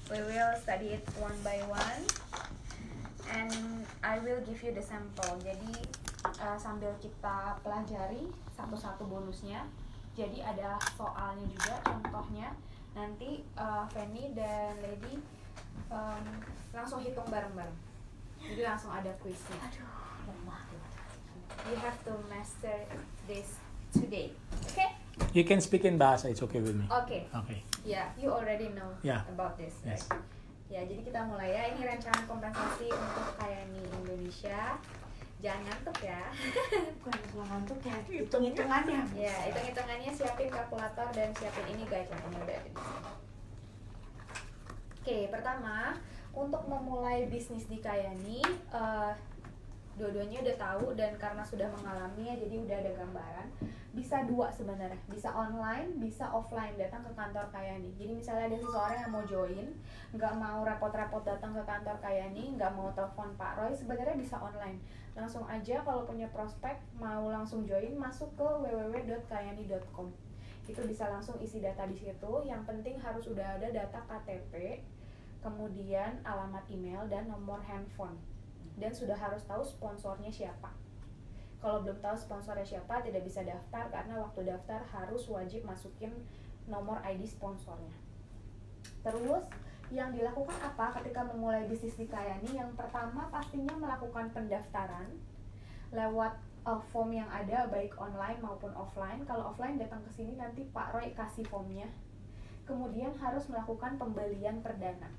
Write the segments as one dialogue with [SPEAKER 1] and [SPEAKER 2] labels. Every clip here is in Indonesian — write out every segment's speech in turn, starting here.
[SPEAKER 1] We will study it one by one, and I will give you the sample. Jadi sambil kita pelajari satu-satu bonusnya. Jadi ada soalnya juga, contohnya. Nanti Fanny dan Lady langsung hitung bareng-bareng. Jadi langsung ada kuisnya. You have to master this today, okay?
[SPEAKER 2] You can speak in Bahasa, it's okay with me.
[SPEAKER 1] Okay.
[SPEAKER 2] Okay.
[SPEAKER 1] Yeah, you already know
[SPEAKER 2] Yeah.
[SPEAKER 1] about this, right?
[SPEAKER 2] Yes.
[SPEAKER 1] Ya, jadi kita mulai ya. Ini rancangan kompensasi untuk Kayani Indonesia. Jangan ngantuk ya.
[SPEAKER 3] Bukan ngantuk ya, hitung-hitungannya.
[SPEAKER 1] Ya, hitung-hitungannya, siapin kalkulator dan siapin ini guys, ini udah ada di sini. Oke, pertama untuk memulai bisnis di Kayani, dua-duanya udah tahu dan karena sudah mengalaminya jadi udah ada gambaran. Bisa dua sebenarnya, bisa online, bisa offline, datang ke kantor Kayani. Jadi misalnya ada seseorang yang mau join, nggak mau repot-repot datang ke kantor Kayani, nggak mau telepon Pak Roy, sebenarnya bisa online. Langsung aja kalau punya prospek mau langsung join, masuk ke www.kayani.com. Itu bisa langsung isi data di situ. Yang penting harus udah ada data KTP, kemudian alamat email dan nomor handphone. Dan sudah harus tahu sponsornya siapa. Kalau belum tahu sponsornya siapa, tidak bisa daftar karena waktu daftar harus wajib masukin nomor ID sponsornya. Terus yang dilakukan apa ketika memulai bisnis di Kayani? Yang pertama pastinya melakukan pendaftaran lewat form yang ada baik online maupun offline. Kalau offline datang ke sini nanti Pak Roy kasih formnya. Kemudian harus melakukan pembelian perdana.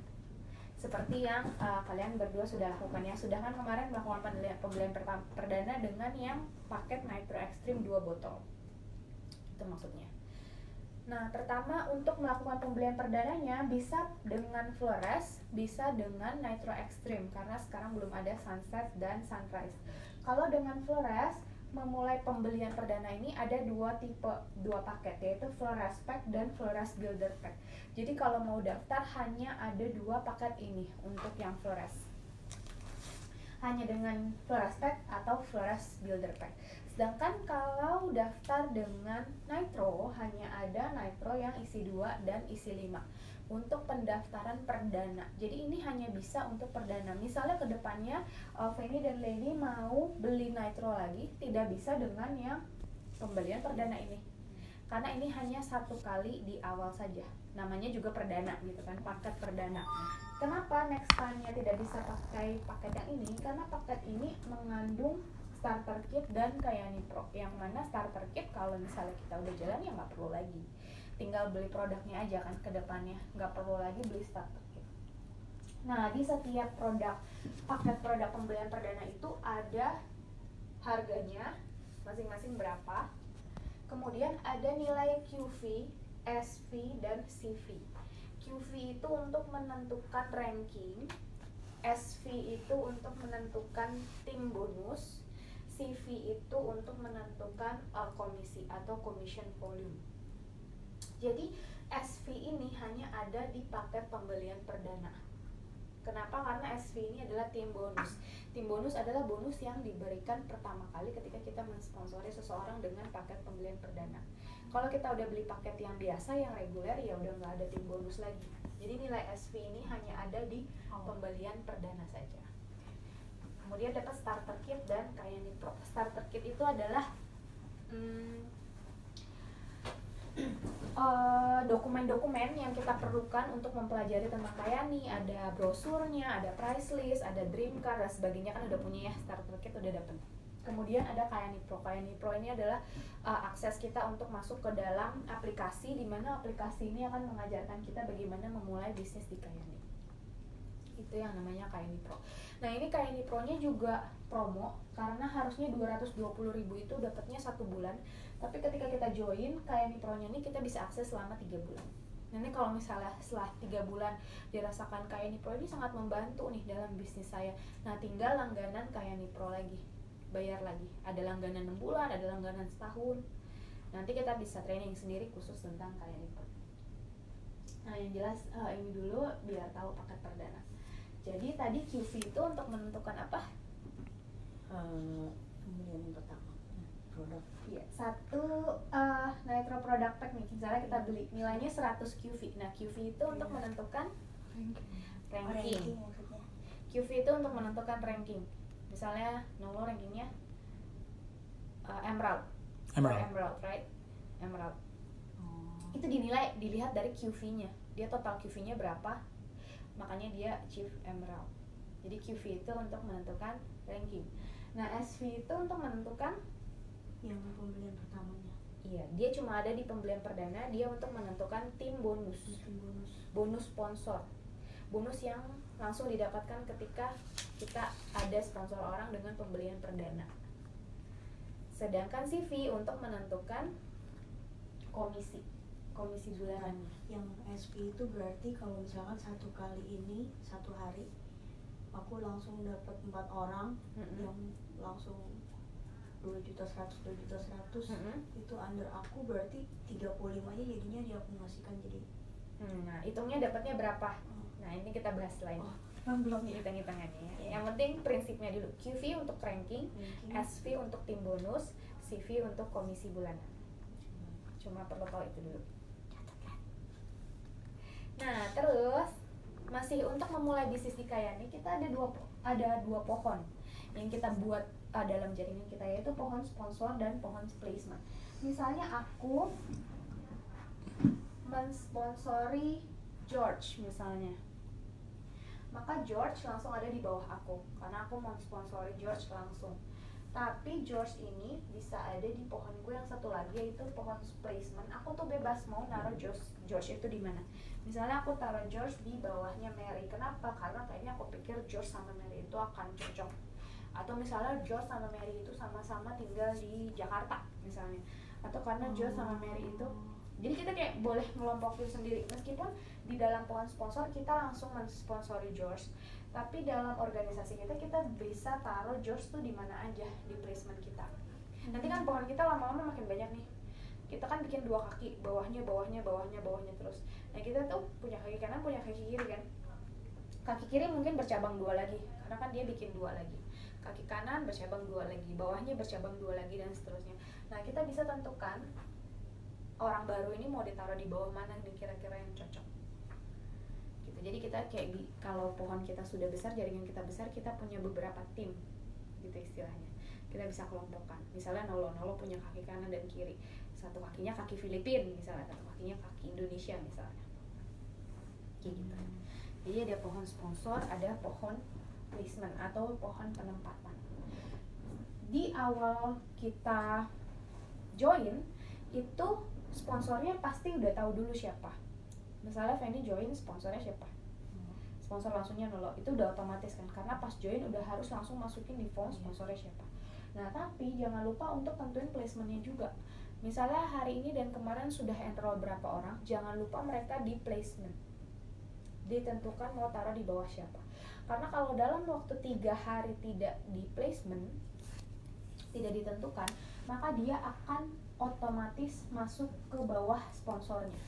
[SPEAKER 1] Seperti yang kalian berdua sudah lakukan ya. Sudah kan kemarin melakukan pembelian perdana dengan yang paket Nitro Extreme 2 botol. Itu maksudnya. Nah, pertama untuk melakukan pembelian perdananya bisa dengan Flores, bisa dengan Nitro Extreme karena sekarang belum ada Sunset dan Sunrise. Kalau dengan Flores, memulai pembelian perdana ini ada dua paket, yaitu Flores Pack dan Flores Builder Pack. Jadi kalau mau daftar hanya ada dua paket ini untuk yang Flores. Hanya dengan Flores Pack atau Flores Builder Pack. Sedangkan kalau daftar dengan Nitro hanya ada Nitro yang isi 2 dan isi 5 untuk pendaftaran perdana. Jadi ini hanya bisa untuk perdana. Misalnya ke depannya Fanny dan Lady mau beli Nitro lagi, tidak bisa dengan yang pembelian perdana ini. Karena ini hanya satu kali di awal saja. Namanya juga perdana gitu kan, paket perdana. Kenapa next time-nya tidak bisa pakai paket yang ini? Karena paket ini mengandung starter kit dan Kayani Pro. Yang mana starter kit kalau misalnya kita udah jalan ya nggak perlu lagi. Tinggal beli produknya aja kan ke depannya, nggak perlu lagi beli starter kit. Nah, di setiap paket produk pembelian perdana itu ada harganya masing-masing berapa. Kemudian ada nilai QV, SV, dan CV. QV itu untuk menentukan ranking, SV itu untuk menentukan tim bonus, CV itu untuk menentukan komisi atau commission volume. Jadi SV ini hanya ada di paket pembelian perdana. Kenapa? Karena SV ini adalah tim bonus. Tim bonus adalah bonus yang diberikan pertama kali ketika kita mensponsori seseorang dengan paket pembelian perdana. Kalau kita udah beli paket yang biasa, yang reguler, ya udah nggak ada tim bonus lagi. Jadi nilai SV ini hanya ada di pembelian perdana saja. Kemudian dapat starter kit dan Kayani Pro. Starter kit itu adalah dokumen-dokumen yang kita perlukan untuk mempelajari tentang Kayani. Ada brosurnya, ada price list, ada dream car dan sebagainya, kan udah punya ya, starter kit udah dapet. Kemudian ada Kayani Pro. Kayani Pro ini adalah akses kita untuk masuk ke dalam aplikasi, di mana aplikasi ini akan mengajarkan kita bagaimana memulai bisnis di Kayani. Itu yang namanya Kayani Pro. Nah, ini Kayani Pro-nya juga promo karena harusnya 220.000 itu dapatnya 1 bulan. Tapi ketika kita join Kayani Pro-nya ini kita bisa akses selama 3 bulan. Nanti kalau misalnya setelah 3 bulan dirasakan Kayani Pro ini sangat membantu nih dalam bisnis saya. Nah, tinggal langganan Kayani Pro lagi, bayar lagi. Ada langganan 6 bulan, ada langganan setahun. Nanti kita bisa training sendiri khusus tentang Kayani Pro. Nah, yang jelas ini dulu biar tahu paket perdana. Jadi tadi QV itu untuk menentukan apa?
[SPEAKER 3] Pembelian yang pertama produk.
[SPEAKER 1] Iya, satu Nitro product pack nih. Misalnya kita beli nilainya 100 QV. Nah, QV itu untuk menentukan Ranking.
[SPEAKER 3] maksudnya.
[SPEAKER 1] QV itu untuk menentukan ranking. Misalnya Nolo rankingnya Emerald.
[SPEAKER 2] Emerald.
[SPEAKER 1] Right? Emerald.
[SPEAKER 3] Oh.
[SPEAKER 1] Itu dilihat dari QV-nya. Dia total QV-nya berapa, makanya dia achieve Emerald. Jadi QV itu untuk menentukan ranking. Nah, SV itu untuk menentukan,
[SPEAKER 3] Yang pembelian pertamanya.
[SPEAKER 1] iya, dia cuma ada di pembelian perdana. Dia untuk menentukan tim bonus,
[SPEAKER 3] Itu bonus.
[SPEAKER 1] bonus sponsor, bonus yang langsung didapatkan ketika kita ada sponsor orang dengan pembelian perdana. Sedangkan CV untuk menentukan komisi bulanannya.
[SPEAKER 3] Yang SP itu berarti kalau misalkan satu kali ini, satu hari aku langsung dapat 4 orang yang langsung 2.100.000, 2.100.000 itu under aku, berarti 35-nya jadinya diakumulasikan jadi.
[SPEAKER 1] Nah, hitungnya dapatnya berapa? Nah, ini kita bahas lain.
[SPEAKER 3] Belum ya.
[SPEAKER 1] Hitung-hitungannya ya.
[SPEAKER 3] Iya.
[SPEAKER 1] Yang penting prinsipnya dulu. QV untuk ranking, SV untuk tim bonus, CV untuk komisi bulanan. Cuma perlu tahu itu dulu. Nah, terus masih untuk memulai bisnis di Kayani, kita ada dua pohon yang kita buat dalam jaringan kita, yaitu pohon sponsor dan pohon placement. Misalnya aku mensponsori George misalnya, maka George langsung ada di bawah aku karena aku mau sponsori George langsung. Tapi George ini bisa ada di pohon gue yang satu lagi, yaitu pohon placement. Aku tuh bebas mau naruh George itu di mana. Misalnya aku taruh George di bawahnya Mary. Kenapa? Karena kayaknya aku pikir George sama Mary itu akan cocok. Atau misalnya George sama Mary itu sama-sama tinggal di Jakarta misalnya. Atau karena George sama Mary itu, jadi kita kayak boleh ngelompokin sendiri. Meskipun di dalam pohon sponsor kita langsung mensponsori George, tapi dalam organisasi kita bisa taruh George tuh di mana aja di placement kita. Nanti kan pohon kita lama-lama makin banyak nih. Kita kan bikin 2 kaki, bawahnya terus. Nah, kita tuh punya kaki kanan, punya kaki kiri kan. Kaki kiri mungkin bercabang 2 lagi, karena kan dia bikin 2 lagi. Kaki kanan bercabang 2 lagi, bawahnya bercabang 2 lagi, dan seterusnya. Nah, kita bisa tentukan orang baru ini mau ditaruh di bawah mana nih kira-kira yang cocok. Gitu. Jadi kita kayak kalau pohon kita sudah besar, jaringan kita besar, kita punya beberapa tim gitu istilahnya. Kita bisa kelompokkan. Misalnya Nolo punya kaki kanan dan kiri. Satu kakinya kaki Filipina misalnya, satu kakinya kaki Indonesia misalnya. Kayak gitu. Jadi ada pohon sponsor, ada pohon placement atau pohon penempatan. Di awal kita join itu sponsornya pasti udah tahu dulu siapa. Misalnya Fanny join, sponsornya siapa? Sponsor langsungnya Nolo, itu udah otomatis kan, karena pas join udah harus langsung masukin di form sponsornya siapa. Nah, tapi jangan lupa untuk tentuin placementnya juga. Misalnya hari ini dan kemarin sudah enroll berapa orang, jangan lupa mereka di placement, ditentukan mau taruh di bawah siapa. Karena kalau dalam waktu 3 hari tidak di placement, tidak ditentukan, maka dia akan otomatis masuk ke bawah sponsornya.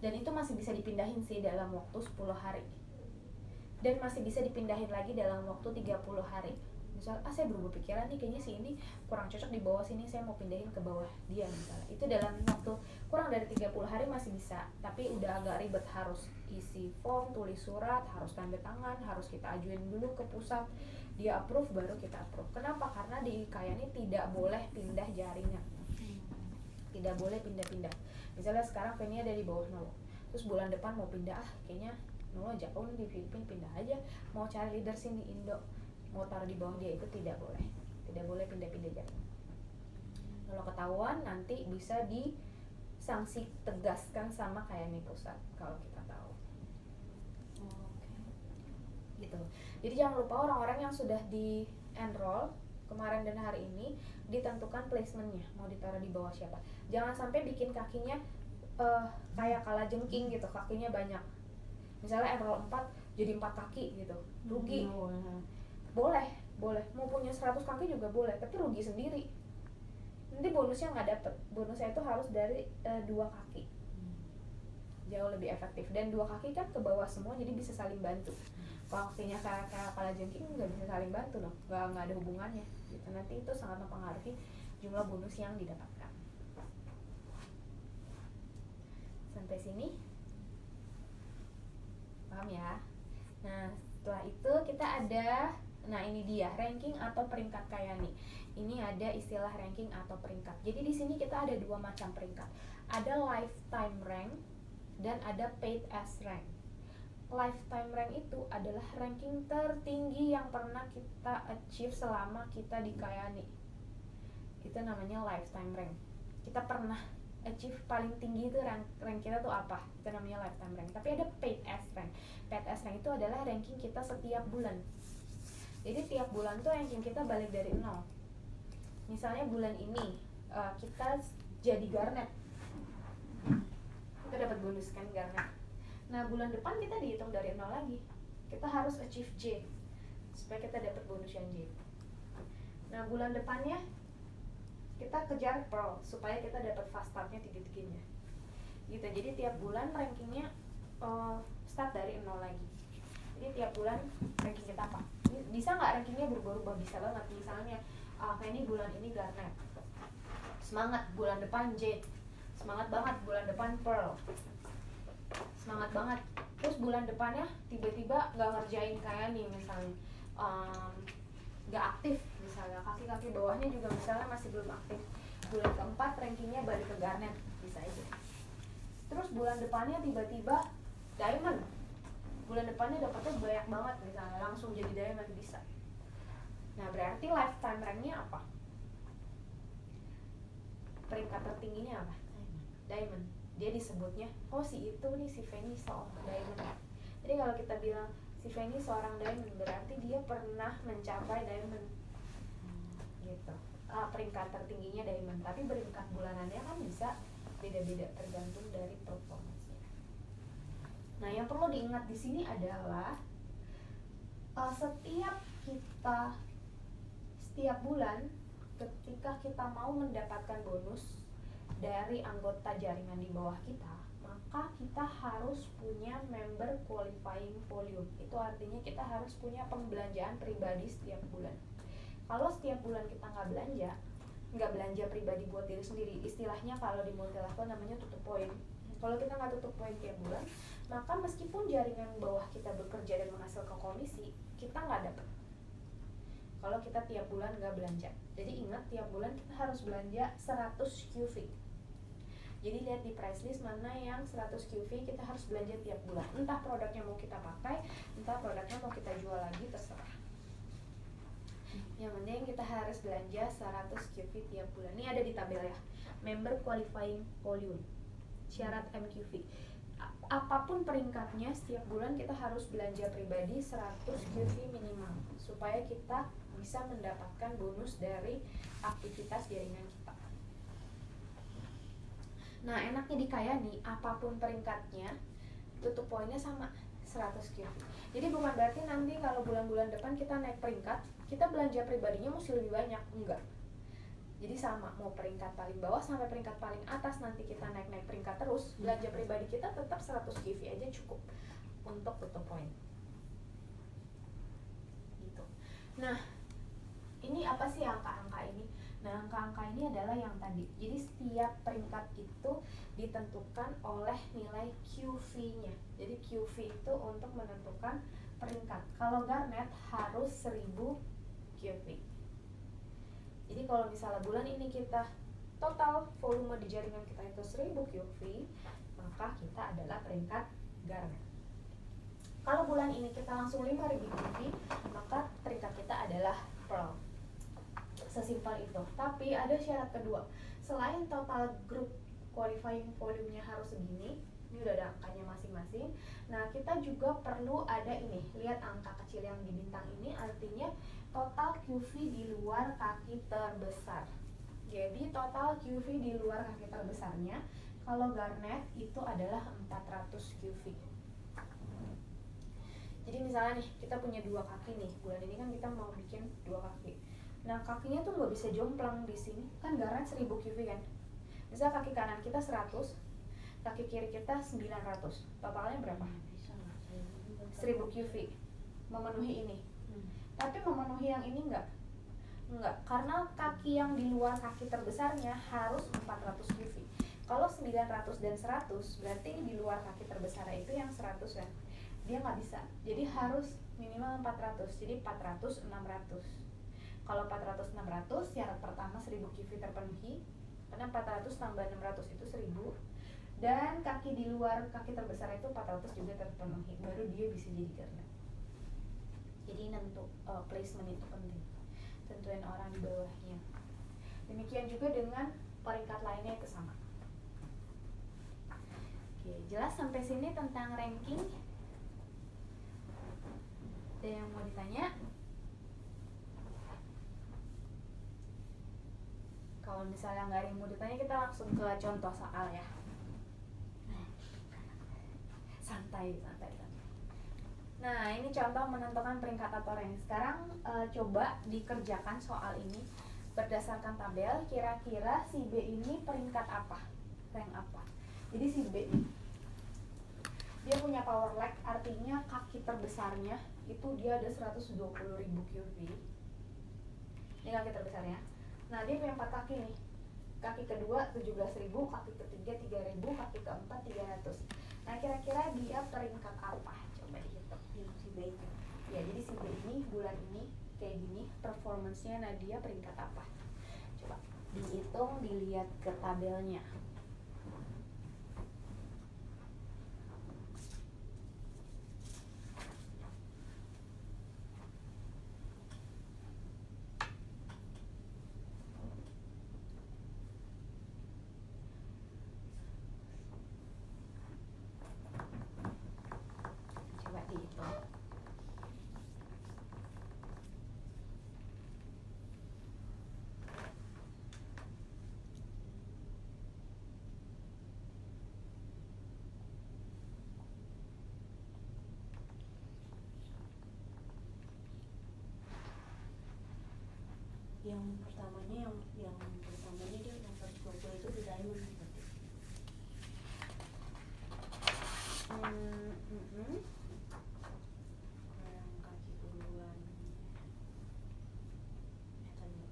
[SPEAKER 1] Dan itu masih bisa dipindahin sih dalam waktu 10 hari. Dan masih bisa dipindahin lagi dalam waktu 30 hari. Misal, saya berubah pikiran nih, kayaknya si ini kurang cocok di bawah sini, saya mau pindahin ke bawah dia misalnya. Itu dalam waktu kurang dari 30 hari masih bisa. Tapi udah agak ribet, harus isi form, tulis surat, harus tanda tangan, harus kita ajuin dulu ke pusat, dia approve baru kita approve. Kenapa? Karena di Kayani tidak boleh pindah jaringan. Tidak boleh pindah-pindah. Misalnya sekarang Penny ada di bawah Nolo, terus bulan depan mau pindah, kayaknya Nolo jauh nih di Filipina, pindah aja. Mau cari leader sini di Indo, mau taruh di bawah dia, itu tidak boleh. Tidak boleh pindah-pindah jaringan. Kalau ketahuan nanti bisa disanksi tegaskan sama Kayani pusat kalau kita tahu. Gitu. Jadi jangan lupa orang-orang yang sudah di enroll kemarin dan hari ini ditentukan placementnya mau ditaruh di bawah siapa. Jangan sampai bikin kakinya kayak kalajengking gitu, kakinya banyak. Misalnya enroll 4 jadi 4 kaki gitu, rugi. Boleh mau punya 100 kaki juga boleh, tapi rugi sendiri. Nanti bonusnya nggak dapet. Bonusnya itu harus dari 2 kaki. Jauh lebih efektif, dan 2 kaki kan ke bawah semua, jadi bisa saling bantu. Kalau kakinya kayak kalajengking nggak bisa saling bantu loh, nggak ada hubungannya gitu. Nanti itu sangat mempengaruhi jumlah bonus yang didapatkan. sampai sini. Paham ya? Nah, setelah itu kita ada, nah ini dia ranking atau peringkat Kayani. Ini ada istilah ranking atau peringkat. Jadi di sini kita ada dua macam peringkat. Ada lifetime rank dan ada paid as rank. Lifetime rank itu adalah ranking tertinggi yang pernah kita achieve selama kita di Kayani. Itu namanya lifetime rank. Kita pernah achieve paling tinggi itu rank kita tuh apa? Itu namanya lifetime rank. Tapi ada paid as rank. Paid as rank itu adalah ranking kita setiap bulan. Jadi tiap bulan tuh ranking kita balik dari 0. Misalnya bulan ini kita jadi Garnet, kita dapat bonus kan Garnet. Nah bulan depan kita dihitung dari 0 lagi. Kita harus achieve J supaya kita dapat bonus yang J. Nah bulan depannya kita kejar Pearl supaya kita dapat fast startnya tinggi-tingginya. Gitu. Jadi tiap bulan rankingnya start dari 0 lagi. Jadi tiap bulan ranking kita apa? Bisa nggak rankingnya berubah-ubah? Bisa banget. Misalnya kayak ini bulan ini Garnet, semangat bulan depan J, semangat banget bulan depan Pearl, semangat banget. Terus bulan depannya tiba-tiba nggak ngerjain kayak nih misalnya, nggak aktif misalnya, kaki-kaki bawahnya juga misalnya masih belum aktif. Bulan keempat rankingnya balik ke Garnet, bisa aja. Terus bulan depannya tiba-tiba Diamond, bulan depannya dapetnya banyak banget misalnya, langsung jadi Diamond bisa. Nah berarti lifetime ranknya apa? Peringkat tertingginya apa? Diamond. Dia disebutnya, oh si itu nih, si Feni seorang Diamond. Jadi kalau kita bilang si Feni seorang Diamond, berarti dia pernah mencapai Diamond. Gitu. Peringkat tertingginya Diamond. Tapi peringkat bulanannya kan bisa beda-beda tergantung dari performance-nya. Nah yang perlu diingat di sini adalah setiap bulan ketika kita mau mendapatkan bonus dari anggota jaringan di bawah kita, maka kita harus punya member qualifying volume. Itu artinya kita harus punya pembelanjaan pribadi setiap bulan. Kalau setiap bulan kita nggak belanja pribadi buat diri sendiri, istilahnya kalau di multi level namanya tutup poin. Kalau kita nggak tutup poin tiap bulan, maka meskipun jaringan bawah kita bekerja dan menghasilkan komisi, kita nggak dapat. Kalau kita tiap bulan nggak belanja. Jadi ingat, tiap bulan kita harus belanja 100 QV. Jadi lihat di price list mana yang 100 QV kita harus belanja tiap bulan. Entah produknya mau kita pakai, entah produknya mau kita jual lagi, terserah. Yang penting kita harus belanja 100 QV tiap bulan. Ini ada di tabel ya. Member qualifying volume. Syarat MQV. Apapun peringkatnya, setiap bulan kita harus belanja pribadi 100 QV minimal supaya kita bisa mendapatkan bonus dari aktivitas jaringan kita. Nah enaknya di Kayani, apapun peringkatnya, tutup poinnya sama 100 QV. Jadi bukan berarti nanti kalau bulan-bulan depan kita naik peringkat, kita belanja pribadinya mesti lebih banyak, enggak. Jadi sama, mau peringkat paling bawah sampai peringkat paling atas, nanti kita naik-naik peringkat terus, belanja pribadi kita tetap 100 QV aja cukup untuk tutup poin. Gitu. Nah, ini apa sih angka-angka ini? Nah, angka-angka ini adalah yang tadi. Jadi setiap peringkat itu ditentukan oleh nilai QV-nya. Jadi QV itu untuk menentukan peringkat. Kalau Garnet harus 1000 QV. Jadi kalau misalnya bulan ini kita total volume di jaringan kita itu 1000 QV, maka kita adalah peringkat Garnet. Kalau bulan ini kita langsung 5000 QV, maka peringkat kita adalah Pearl. Sesimpel itu. Tapi ada syarat kedua. Selain total grup qualifying volumenya harus segini, ini udah ada angkanya masing-masing. Nah, kita juga perlu ada ini. Lihat angka kecil yang di bintang ini, artinya total QV di luar kaki terbesar. Jadi total QV di luar kaki terbesarnya, kalau Garnet itu adalah 400 QV. Jadi misalnya nih, kita punya 2 kaki nih. Bulan ini kan kita mau bikin 2 kaki. Nah, kakinya tuh nggak bisa jomplang di sini. Kan Garnet 1000 QV kan. Misal kaki kanan kita 100, kaki kiri kita 900. Totalnya berapa? 1000 QV. Memenuhi ini. Tapi memenuhi yang ini enggak, karena kaki yang di luar kaki terbesarnya harus 400 QV. Kalau 900 dan 100 berarti di luar kaki terbesar itu yang 100 kan. Dia nggak bisa. Jadi harus minimal 400. Jadi 400 600. Kalau 400 600 syarat pertama 1000 QV terpenuhi. Karena 400 tambah 600 itu 1000. Dan kaki di luar kaki terbesar itu 400 juga terpenuhi. Baru dia bisa jadi garda. Jadi placement itu penting. Tentuin orang di bawahnya. Demikian juga dengan peringkat lainnya itu sama. Oke, jelas sampai sini tentang ranking. Ada yang mau ditanya? Kalau misalnya nggak ada yang mau ditanya, kita langsung ke contoh soal ya. Santai. Nah, ini contoh menentukan peringkat atau rank. Sekarang coba dikerjakan soal ini berdasarkan tabel. Kira-kira si B ini peringkat apa? Rank apa? Jadi si B ini dia punya power lag, artinya kaki terbesarnya itu dia ada 120.000 QV. Ini kaki terbesarnya. Nah, dia punya 4 kaki nih. Kaki kedua 17.000, kaki ketiga 3.000, kaki keempat 300. Nah, kira-kira dia peringkat apa? Coba dihitung. Si B itu. Ya, jadi si B ini bulan ini kayak gini, performance-nya Nadia peringkat apa? Coba dihitung, dilihat ke tabelnya. Coba dihitung.
[SPEAKER 3] Yang pertamanya dia nomor 20 itu di diamond berarti. Yang kaki keduluan tadi.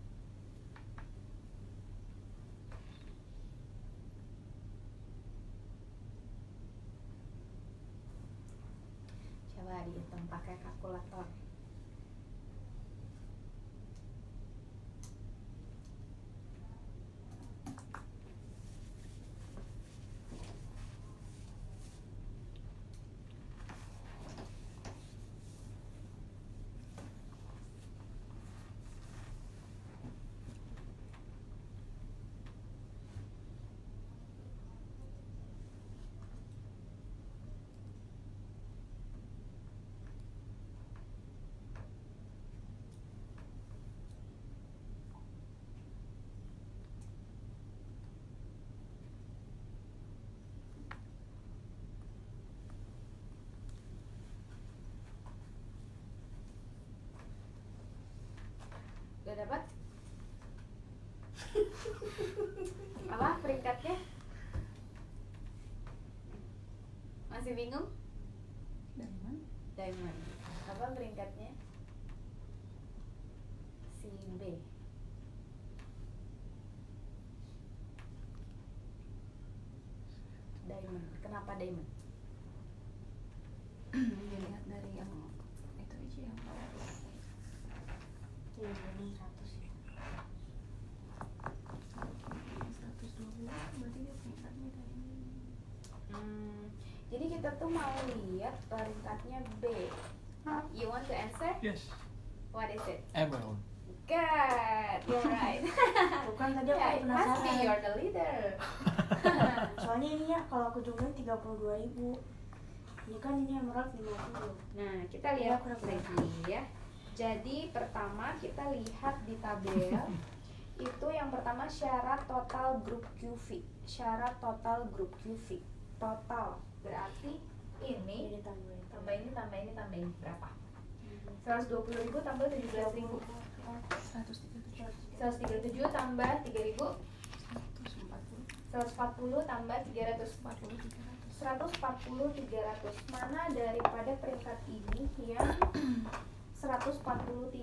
[SPEAKER 1] Coba dihitung pakai kalkulator. Udah dapat? Apa peringkatnya? Masih bingung? Diamond. Apa peringkatnya? Si B. Diamond. Kenapa diamond?
[SPEAKER 4] Dilihat dari yang itu aja yang power lag.
[SPEAKER 3] Yang ini 100 ya.
[SPEAKER 4] 120 berarti dia peringkatnya dari
[SPEAKER 1] Jadi kita tuh mau lihat peringkatnya B. You want to answer?
[SPEAKER 2] Yes,
[SPEAKER 1] What is it?
[SPEAKER 2] everyone.
[SPEAKER 1] Good, you're right.
[SPEAKER 3] Bukan tadi
[SPEAKER 1] Yeah,
[SPEAKER 3] aku
[SPEAKER 1] it must be
[SPEAKER 3] penasaran.
[SPEAKER 1] you're the leader.
[SPEAKER 3] Soalnya ini ya kalau aku jumlahin 32.000. Ini kan ini emerald 50.
[SPEAKER 1] Nah, kita lihat
[SPEAKER 3] Aku dapat.
[SPEAKER 1] lagi ya. Jadi pertama kita lihat di tabel itu yang pertama syarat total grup QV. Syarat total grup QV. Total berarti ini
[SPEAKER 3] Ini tambahin.
[SPEAKER 1] tambah ini tambah ini tambah ini berapa? 120.000 tambah 17.000.
[SPEAKER 4] 137
[SPEAKER 1] 137 tambah 3.000. 140 tambah 300. 140 300. Mana daripada peringkat ini yang 140.300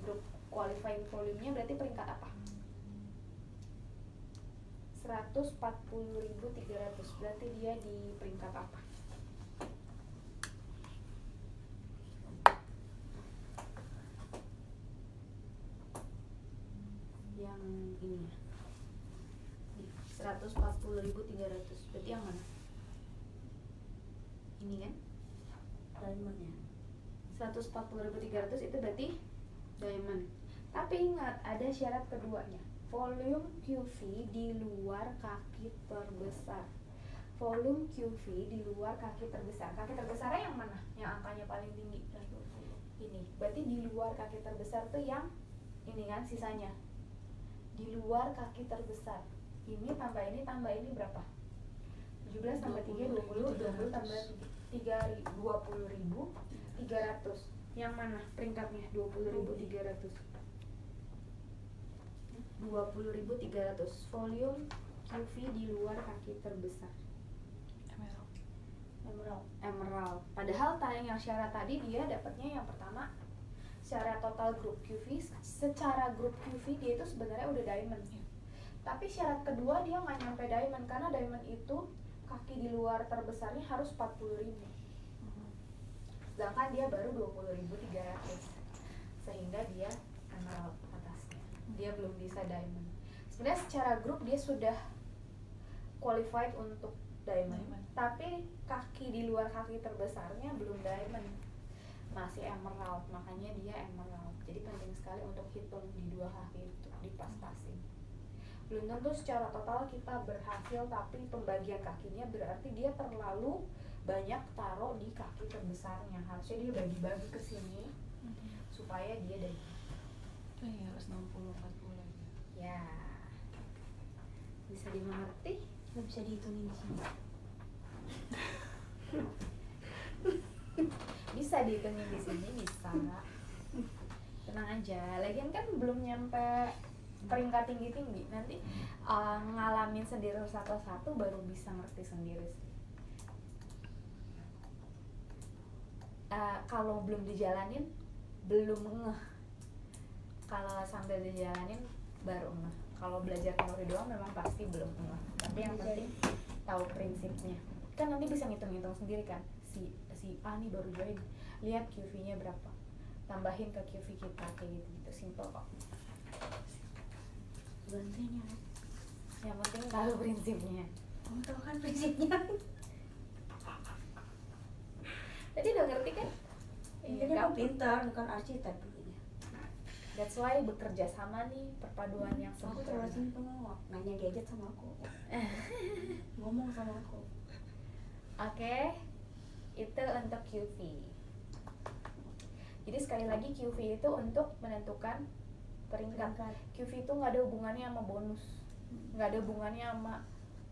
[SPEAKER 1] grup qualifying volume-nya berarti peringkat apa? 140.300. Berarti dia di peringkat apa? Yang ini ya, 140.300. Berarti yang mana? Ini kan?
[SPEAKER 3] Diamondnya
[SPEAKER 1] 140.300 itu berarti diamond. Tapi ingat, ada syarat keduanya. Volume QV di luar kaki terbesar. Volume QV di luar kaki terbesar. Kaki terbesarnya yang mana? Yang angkanya paling tinggi. Ini. Berarti di luar kaki terbesar tuh yang ini kan sisanya. Di luar kaki terbesar. Ini tambah ini berapa? 17 tambah 3 20 tambah 20.300. Yang mana peringkatnya? 20.300. 20.300. Volume QV di luar kaki terbesar. Emerald. Padahal yang syarat tadi dia dapatnya yang pertama secara total grup QV, secara grup QV dia itu sebenarnya udah diamond. Tapi syarat kedua dia nggak nyampe diamond karena diamond itu kaki di luar terbesarnya harus 40.000. Sedangkan dia baru 20.300. Sehingga dia emerald atasnya. Dia belum bisa diamond. Sebenarnya secara grup dia sudah qualified untuk diamond. Tapi kaki di luar kaki terbesarnya belum diamond. Masih emerald, makanya dia emerald. Jadi penting sekali untuk hitung di dua kaki itu, dipas-pasin. Belum tentu secara total kita berhasil, tapi pembagian kakinya berarti dia terlalu banyak taruh di kaki terbesarnya. Harusnya dia bagi-bagi ke sini supaya dia diamond.
[SPEAKER 4] Oh iya, harus 60-40 lagi.
[SPEAKER 1] Ya, bisa dimengerti?
[SPEAKER 3] nggak bisa dihitungin di sini.
[SPEAKER 1] Bisa dihitungin di sini, bisa. Tenang aja, lagian kan belum nyampe peringkat tinggi-tinggi. Nanti ngalamin sendiri satu-satu baru bisa ngerti sendiri sih. Kalau belum dijalanin belum ngeh. Kalau sambil dijalanin baru ngeh. Kalau belajar teori doang memang pasti belum ngeh. Tapi yang penting tahu prinsipnya. Kan nanti bisa ngitung-ngitung sendiri kan. Si A nih baru join, lihat QV-nya berapa, tambahin ke QV kita kayak gitu. Simple kok.
[SPEAKER 3] Bantuin ya.
[SPEAKER 1] Yang penting tahu prinsipnya.
[SPEAKER 3] Kamu tahu kan prinsipnya?
[SPEAKER 1] Tadi udah ngerti kan?
[SPEAKER 3] Ini kan pintar, bukan arsitek begini.
[SPEAKER 1] That's why bekerja sama nih, perpaduan yang
[SPEAKER 3] Aku
[SPEAKER 1] sempurna.
[SPEAKER 3] terlalu simpel, nanya gadget sama aku. Ngomong sama aku.
[SPEAKER 1] Oke, itu untuk QV. Jadi sekali lagi QV itu untuk menentukan peringkat. QV itu nggak ada hubungannya sama bonus, nggak ada hubungannya sama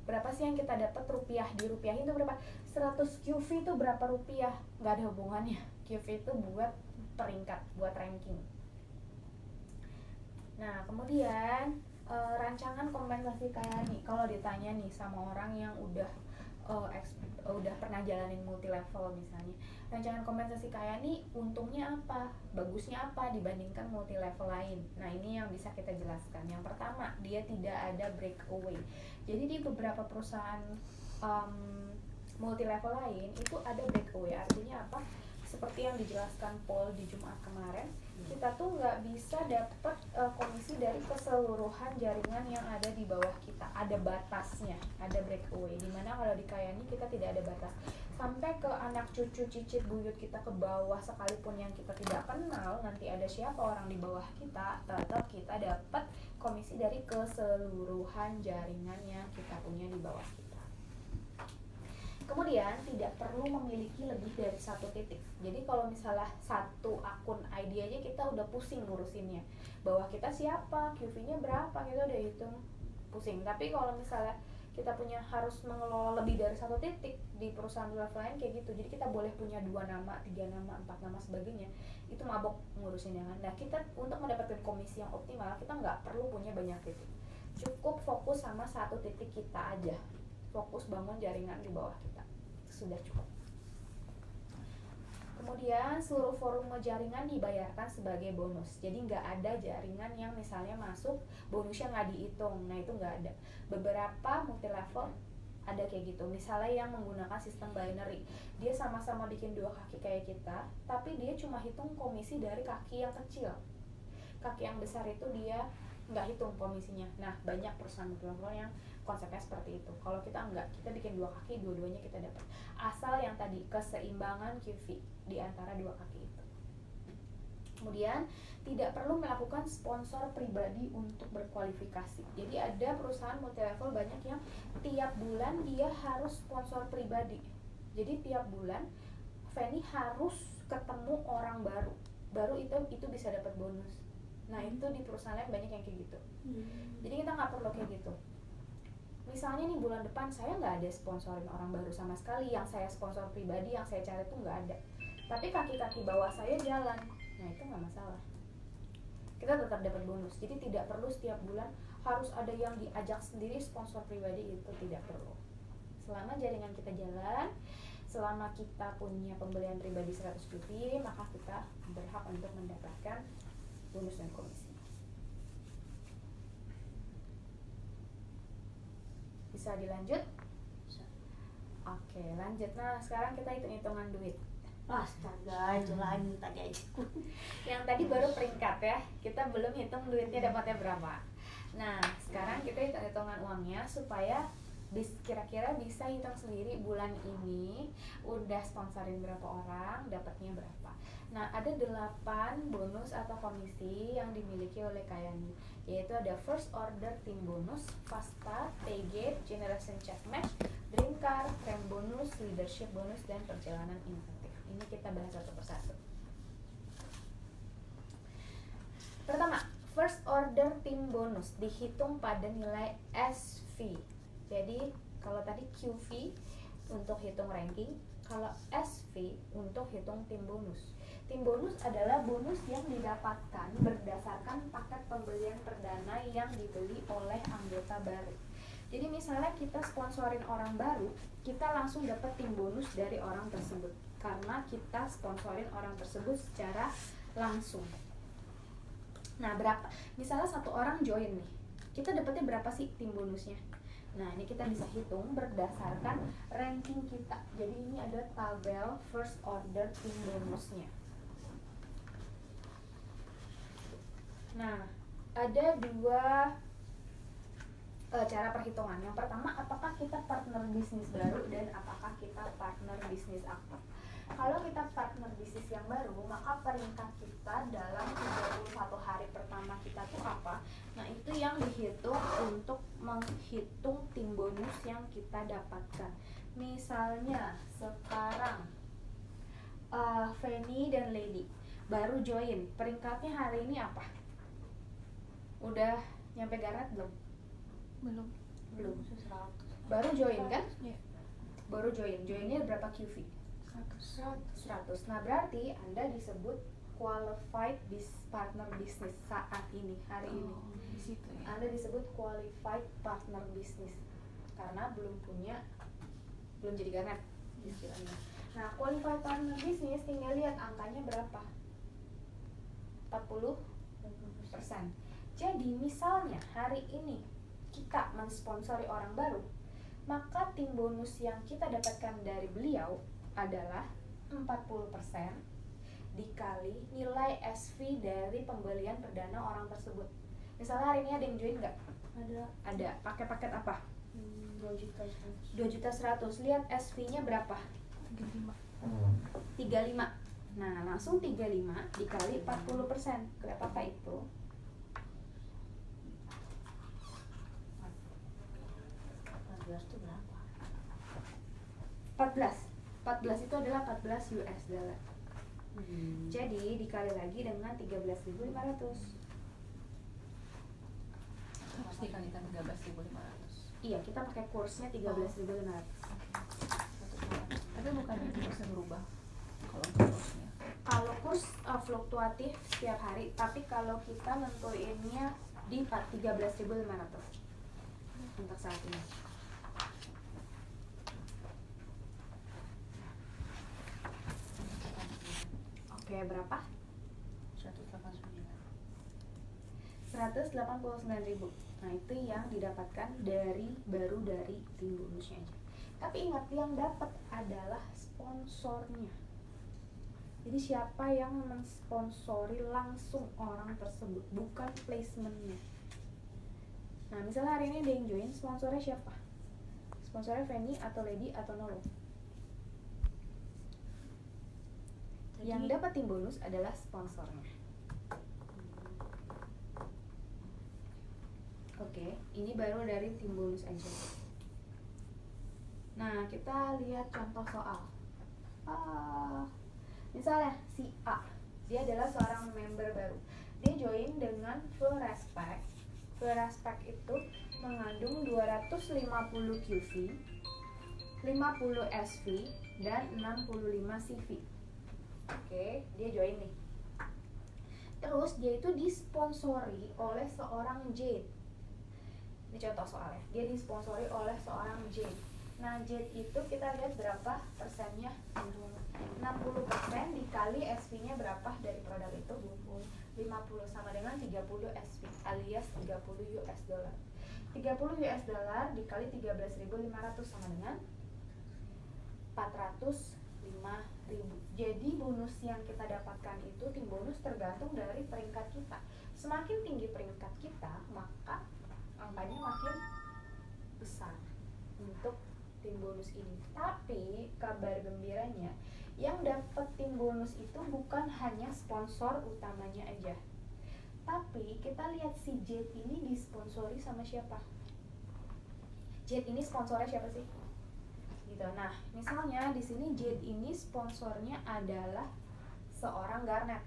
[SPEAKER 1] berapa sih yang kita dapat rupiah, di rupiah itu berapa, 100 QV itu berapa rupiah, nggak ada hubungannya. QV itu buat peringkat, buat ranking. Nah kemudian rancangan kompensasi kayak nih, kalau ditanya nih sama orang yang udah pernah jalanin multi level misalnya, rancangan kompensasi kaya nih untungnya apa, bagusnya apa dibandingkan multi level lain. Nah ini yang bisa kita jelaskan. Yang pertama, dia tidak ada breakaway. Jadi di beberapa perusahaan multi level lain itu ada breakaway. Artinya apa? Seperti yang dijelaskan Paul di Jumat kemarin, kita tuh nggak bisa dapat komisi dari keseluruhan jaringan yang ada di bawah kita. Ada batasnya, ada breakaway. Dimana kalau di Kayani kita tidak ada batas. Sampai ke anak cucu cicit buyut kita ke bawah sekalipun yang kita tidak kenal, nanti ada siapa orang di bawah kita, tetap kita dapat komisi dari keseluruhan jaringan yang kita punya di bawah kita. Kemudian tidak perlu memiliki lebih dari satu titik. Jadi kalau misalnya satu akun ID aja kita udah pusing ngurusinnya. Bawah kita siapa, QV-nya berapa, kita udah hitung pusing. Tapi kalau misalnya kita punya harus mengelola lebih dari satu titik di perusahaan level lain kayak gitu. Jadi kita boleh punya 2 nama, 3 nama, 4 nama sebagainya. Itu mabok ngurusin yang. Nah kita untuk mendapatkan komisi yang optimal kita nggak perlu punya banyak titik. Cukup fokus sama satu titik kita aja. Fokus bangun jaringan di bawah kita, itu sudah cukup. Kemudian seluruh volume jaringan dibayarkan sebagai bonus. Jadi nggak ada jaringan yang misalnya masuk bonusnya nggak dihitung. Nah itu nggak ada. Beberapa multi level ada kayak gitu. Misalnya yang menggunakan sistem binary, dia sama-sama bikin 2 kaki kayak kita, tapi dia cuma hitung komisi dari kaki yang kecil. Kaki yang besar itu dia nggak hitung komisinya. Nah banyak perusahaan multi level yang konsepnya seperti itu. Kalau kita enggak, kita bikin 2 kaki, dua-duanya kita dapat. Asal yang tadi keseimbangan QV di antara 2 kaki itu. Kemudian tidak perlu melakukan sponsor pribadi untuk berkualifikasi. Jadi ada perusahaan multi level banyak yang tiap bulan dia harus sponsor pribadi. Jadi tiap bulan Fanny harus ketemu orang baru. Baru itu bisa dapat bonus. Nah itu di perusahaan lain banyak yang kayak gitu. Jadi kita nggak perlu kayak gitu. Misalnya nih bulan depan saya nggak ada sponsorin orang baru sama sekali, yang saya sponsor pribadi, yang saya cari tuh nggak ada. Tapi kaki-kaki bawah saya jalan, nah itu nggak masalah. Kita tetap dapat bonus. Jadi tidak perlu setiap bulan harus ada yang diajak sendiri sponsor pribadi, itu tidak perlu. Selama jaringan kita jalan, selama kita punya pembelian pribadi 100 PV, maka kita berhak untuk mendapatkan bonus dan komisi. Bisa dilanjut? Oke, lanjut. Nah, sekarang kita hitung-hitungan duit.
[SPEAKER 3] Astaga, itu lagi tadi aja.
[SPEAKER 1] Yang tadi baru peringkat ya. Kita belum hitung duitnya dapatnya berapa. Nah, sekarang kita hitung-hitungan uangnya supaya kira-kira bisa hitung sendiri bulan ini udah sponsorin berapa orang, dapatnya berapa. Nah, ada 8 bonus atau komisi yang dimiliki oleh Kayani, yaitu ada First Order Team Bonus, Fasta, Taygate, Generation Check Match, Dream Car, Frame Bonus, Leadership Bonus, dan Perjalanan Inovatif. Ini kita bahas satu persatu. Pertama, First Order Team Bonus dihitung pada nilai SV. Jadi kalau tadi QV untuk hitung ranking, kalau SV untuk hitung tim bonus. Tim bonus adalah bonus yang didapatkan berdasarkan paket pembelian perdana yang dibeli oleh anggota baru. Jadi misalnya kita sponsorin orang baru, kita langsung dapat tim bonus dari orang tersebut karena kita sponsorin orang tersebut secara langsung. Nah, berapa? Misalnya 1 orang join nih, kita dapatnya berapa sih tim bonusnya? Nah, ini kita bisa hitung berdasarkan ranking kita. Jadi ini ada tabel first order team bonusnya. Nah, ada 2 cara perhitungan. Yang pertama, apakah kita partner bisnis baru dan apakah kita partner bisnis aktif. Kalau kita partner bisnis yang baru, maka peringkat kita dalam 31 hari pertama kita tuh apa? Nah, itu yang dihitung untuk menghitung tim bonus yang kita dapatkan. Misalnya sekarang Fanny dan Lady baru join, peringkatnya hari ini apa? Udah nyampe Garnet belum? Belum. Baru join kan?
[SPEAKER 4] Iya.
[SPEAKER 1] Baru joinnya berapa QV? 100. Nah, berarti Anda disebut qualified partner business saat ini, hari ini.
[SPEAKER 4] Di situ ya.
[SPEAKER 1] Anda disebut qualified partner business karena belum jadi Garnet istilahnya. Nah, qualified partner business tinggal lihat angkanya berapa. 40%. Jadi misalnya hari ini kita mensponsori orang baru, maka tim bonus yang kita dapatkan dari beliau adalah 40% dikali nilai SV dari pembelian perdana orang tersebut. Misalnya hari ini ada yang join nggak? Ada. Pakai paket apa? 2.100.000. Lihat SV-nya berapa? 35. Nah, langsung 35 dikali 40%. Berapa itu?
[SPEAKER 3] 14 itu berapa?
[SPEAKER 1] 14 itu adalah 14 US dollar. Jadi dikali lagi dengan 13.500.
[SPEAKER 4] Harus dikalikan 13.500.
[SPEAKER 1] Iya, kita pakai kursnya 13.500.
[SPEAKER 4] Tapi bukannya bisa berubah kalau kursnya.
[SPEAKER 1] Kalau kurs fluktuatif setiap hari, tapi kalau kita nentuinnya di 13.500 untuk saat ini. sampai berapa?
[SPEAKER 3] 189.
[SPEAKER 1] 189.000. Nah itu yang didapatkan baru dari tim bonusnya aja. Tapi ingat, yang dapat adalah sponsornya. Jadi siapa yang mensponsori langsung orang tersebut, bukan placementnya. Nah misalnya hari ini ada yang join, sponsornya siapa? Sponsornya Fanny atau Lady atau Nolo? Yang dapat tim bonus adalah sponsornya. Oke, ini baru dari tim bonus aja. Nah, kita lihat contoh soal. Misalnya si A, dia adalah seorang member baru. Dia join dengan full respect. Full respect itu mengandung 250 QV, 50 SV, dan 65 CV. Oke, dia join nih. Terus dia itu disponsori oleh seorang Jade. Ini contoh soalnya. Dia disponsori oleh seorang Jade. Nah, Jade itu kita lihat berapa persennya? 60% dikali SV-nya berapa dari produk itu? 50 sama dengan 30 SV alias 30 US dollar. 30 US dollar dikali 13.500 sama dengan 405.000. Jadi bonus yang kita dapatkan itu, tim bonus tergantung dari peringkat kita. Semakin tinggi peringkat kita, maka angkanya makin besar untuk tim bonus ini. Tapi kabar gembiranya, yang dapat tim bonus itu bukan hanya sponsor utamanya aja. Tapi kita lihat si Jade ini disponsori sama siapa? Jade ini sponsornya siapa sih? Gitu. Nah, misalnya di sini Jade ini sponsornya adalah seorang Garnet.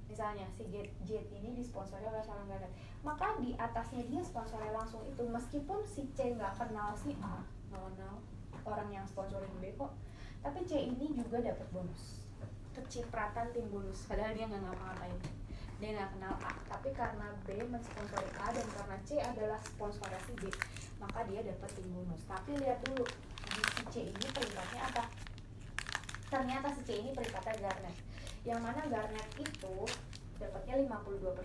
[SPEAKER 1] Misalnya si Jade ini disponsori oleh seorang Garnet, maka di atasnya dia sponsornya langsung itu, meskipun si C nggak kenal si A, nggak kenal orang yang sponsorin B kok, tapi C ini juga dapat bonus, kecipratan tim bonus, padahal dia nggak ngapa-ngapain, dia nggak kenal A, tapi karena B mensponsori A dan karena C adalah sponsornya si B, maka dia dapat tim bonus. Tapi lihat dulu di si C ini peringkatnya apa? Ternyata si C ini peringkatnya Garnet, yang mana Garnet itu dapatnya 52%.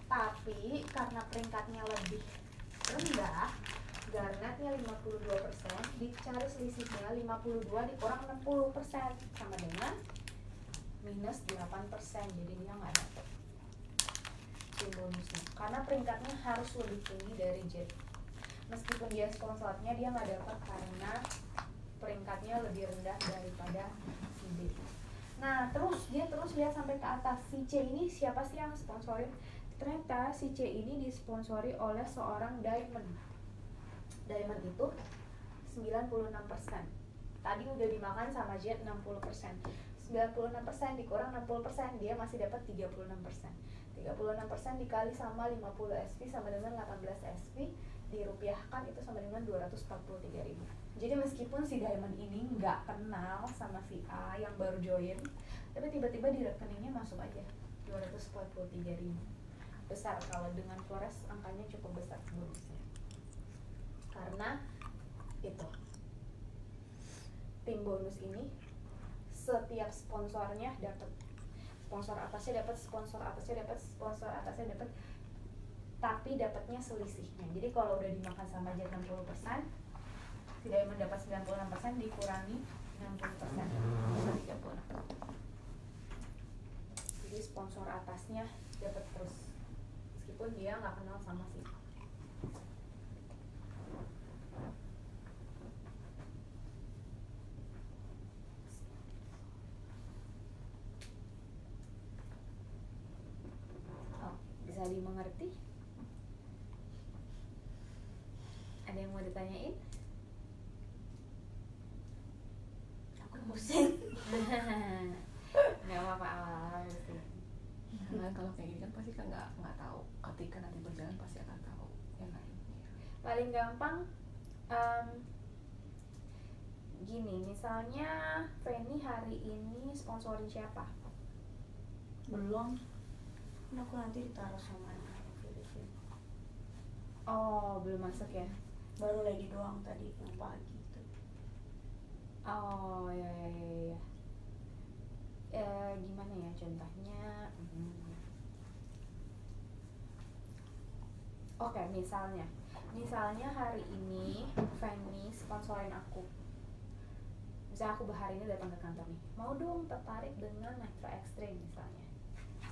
[SPEAKER 1] Tapi karena peringkatnya lebih rendah, Garnetnya 52%, dicari selisihnya 52 dikurang 60% sama dengan minus 8%. Jadi dia nggak dapat tim bonusnya karena peringkatnya harus lebih tinggi dari Jet. Meskipun dia sponsornya, dia nggak dapat karena peringkatnya lebih rendah daripada si B. Nah terus lihat sampai ke atas, si C ini siapa sih yang sponsorin? Ternyata si C ini disponsori oleh seorang Diamond. Diamond itu 96%. Tadi udah dimakan sama Jet 60%. 96% dikurang 60%, dia masih dapat 36%. 36% dikali sama 50 SV sama dengan 18 SV, dirupiahkan itu sama dengan 243.000. Jadi meskipun si Diamond ini nggak kenal sama si A yang baru join, tapi tiba-tiba di rekeningnya masuk aja 243.000. Besar, kalau dengan Flores angkanya cukup besar bonusnya. Karena itu tim bonus ini setiap sponsornya dapat, sponsor atasnya dapat, sponsor atasnya dapat, sponsor atasnya dapat, tapi dapatnya selisihnya. Jadi kalau udah dimakan sama Jet 60%, si Diamond dapat 96% dikurangi 60% sama 36. Jadi sponsor atasnya dapat terus meskipun dia nggak kenal sama si A. Bisa dimengerti? Ada yang mau ditanyain?
[SPEAKER 3] Aku pusing.
[SPEAKER 1] Nggak apa-apa, awal-awal pusing.
[SPEAKER 4] Nah, kalau kayak gini kan pasti kan nggak tahu. Ketika nanti berjalan pasti akan tahu yang lain.
[SPEAKER 1] Paling gampang gini, misalnya Fanny hari ini sponsorin siapa?
[SPEAKER 3] Belum. Ini aku nanti ditaruh sama anak Filipin.
[SPEAKER 1] Oh, belum masuk ya?
[SPEAKER 3] Baru lagi doang tadi yang pagi itu.
[SPEAKER 1] Oh, ya. gimana ya contohnya? Oke, misalnya hari ini Fanny sponsorin aku. Misalnya aku hari ini datang ke kantor nih, mau dong tertarik dengan Nitro Extreme misalnya.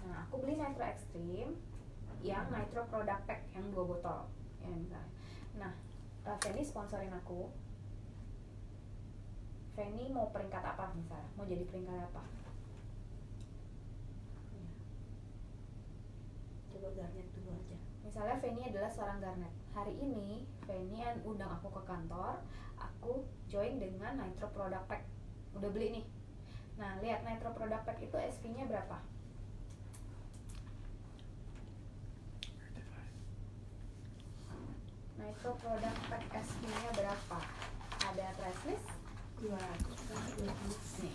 [SPEAKER 1] Nah, aku beli Nitro Extreme yang Nitro Product Pack yang 2 botol ya misalnya. Nah, Fanny sponsorin aku. Fanny mau peringkat apa misalnya? Mau jadi peringkat apa?
[SPEAKER 3] Coba garnet dulu aja.
[SPEAKER 1] Misalnya Fanny adalah seorang garnet. Hari ini Fanny undang aku ke kantor, aku join dengan Nitro Product Pack. Udah beli nih. Nah, lihat Nitro Product Pack itu SP-nya berapa? Nitro Product Pack SP-nya berapa? Ada price list?
[SPEAKER 3] 200
[SPEAKER 1] Nih.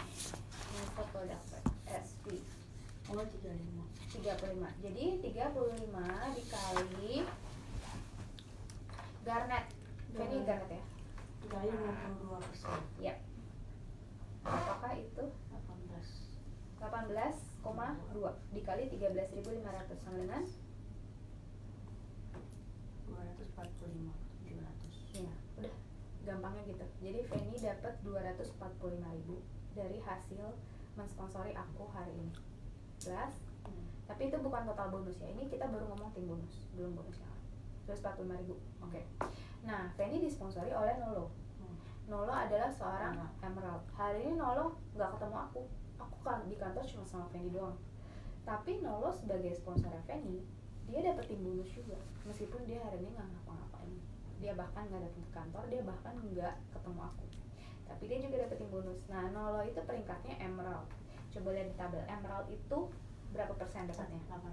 [SPEAKER 1] Nitro Product Pack SP 35. Jadi 35 dikali garnet. Fanny garnet ya?
[SPEAKER 3] dikali 52%.
[SPEAKER 1] Ya. Apakah itu 18,2 dikali 13.500 sama dengan
[SPEAKER 3] 245.700.
[SPEAKER 1] ya, udah gampangnya gitu. Jadi Fanny dapat 245.000 dari hasil mensponsori aku hari ini. Jelas? Tapi itu bukan total bonus ya. Ini kita baru ngomong tim bonus, belum bonusnya. 245.000. Oke. Nah, Fanny disponsori oleh Nolo. Nolo adalah seorang emerald. Hari ini Nolo nggak ketemu aku. Aku kan di kantor cuma sama Fanny doang. Tapi Nolo sebagai sponsor Fanny, dia dapat tim bonus juga. Meskipun dia hari ini nggak ngapa-ngapain. Dia bahkan nggak datang ke kantor, dia bahkan nggak ketemu aku. Tapi dia juga dapat tim bonus. Nah, Nolo itu peringkatnya emerald. Coba lihat di tabel. Emerald itu berapa persen dapatnya?
[SPEAKER 3] 89.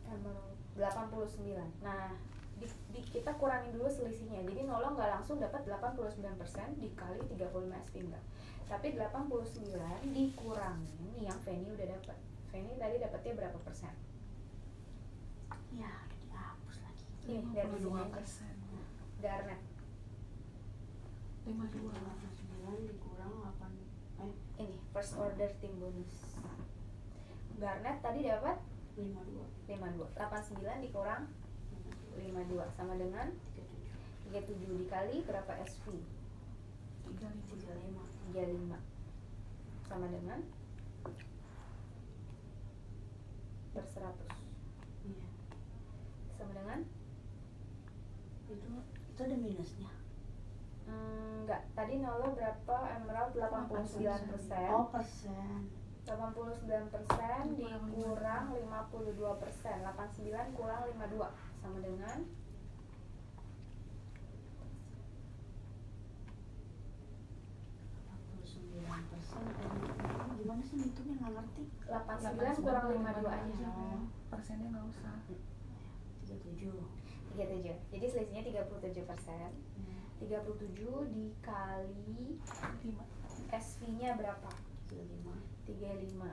[SPEAKER 1] Emerald 89. Nah, kita kurangin dulu selisihnya. Jadi Nolo nggak langsung dapat 89% dikali 35 SP enggak. Tapi 89 dikurangin yang Fanny udah dapat. Fanny tadi dapatnya berapa persen?
[SPEAKER 3] Ya, dihapus lagi.
[SPEAKER 1] Nih, dari sini aja.
[SPEAKER 4] 52%.
[SPEAKER 1] Garnet.
[SPEAKER 4] 52.
[SPEAKER 3] 9 dikurang 8.
[SPEAKER 1] Ini first order tim bonus. Garnet tadi dapat
[SPEAKER 3] 52.
[SPEAKER 1] 52. 89 dikurang 52 sama dengan 37 dikali berapa SP? 35 sama dengan per 100
[SPEAKER 3] Iya.
[SPEAKER 1] sama dengan
[SPEAKER 3] Itu ada minusnya.
[SPEAKER 1] enggak, tadi Nolo berapa? Emerald 89%.
[SPEAKER 3] Oh, persen.
[SPEAKER 1] 89% dikurang 52%. 89 kurang 52 sama dengan
[SPEAKER 3] 49%. Gimana sih hitungnya, nggak ngerti.
[SPEAKER 1] 89 kurang 52 aja.
[SPEAKER 4] Persennya nggak usah.
[SPEAKER 3] 37.
[SPEAKER 1] 37. Jadi selisihnya 37%. 37 dikali
[SPEAKER 4] 5.
[SPEAKER 1] SV-nya berapa?
[SPEAKER 3] 35.
[SPEAKER 1] 35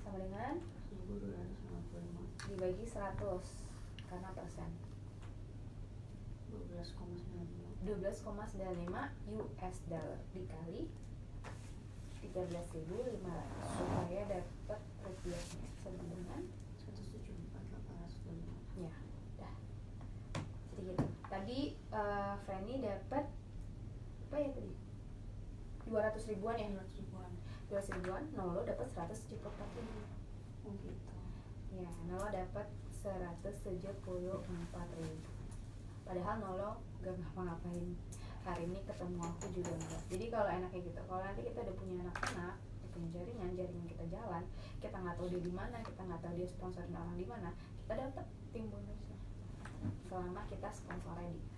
[SPEAKER 1] sama dengan
[SPEAKER 3] 1.255.
[SPEAKER 1] dibagi 100 karena persen.
[SPEAKER 3] 12,95.
[SPEAKER 1] 12,95 US dollar dikali 13.500 supaya dapat rupiahnya sama dengan
[SPEAKER 3] 174.825.
[SPEAKER 1] ya dah. Jadi gitu. Tadi Fanny dapat apa ya tadi? 200 ribuan ya?
[SPEAKER 3] 200 ribuan.
[SPEAKER 1] 200 ribuan, Nolo dapat 174 ribu.
[SPEAKER 3] Oh gitu.
[SPEAKER 1] Ya, Nolo dapat 174 ribu. Padahal Nolo gak ngapa-ngapain. Hari ini ketemu aku juga enggak. Jadi kalau enaknya gitu, kalau nanti kita udah punya anak-anak, udah punya jaringan kita jalan, kita nggak tahu dia di mana, kita nggak tahu dia sponsorin orang di mana, kita dapat tim bonusnya. Selama kita sponsornya dia.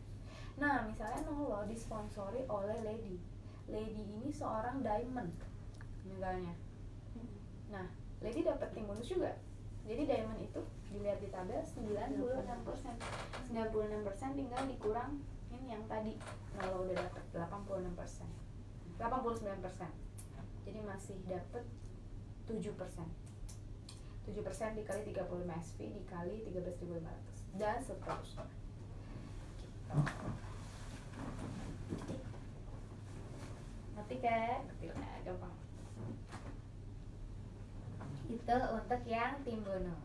[SPEAKER 1] Nah, misalnya Nolo disponsori oleh Lady. Lady ini seorang diamond, misalnya. Nah, Lady dapat tim bonus juga. Jadi diamond itu dilihat di tabel 96%. 96% tinggal dikurang yang tadi. Kalau udah dapat 86%. 89%. Jadi masih dapat 7%. 7% dikali 35 SP dikali 13.500 dan seterusnya. Ngerti kan? Ngerti lah, gampang. Itu untuk yang tim bonus.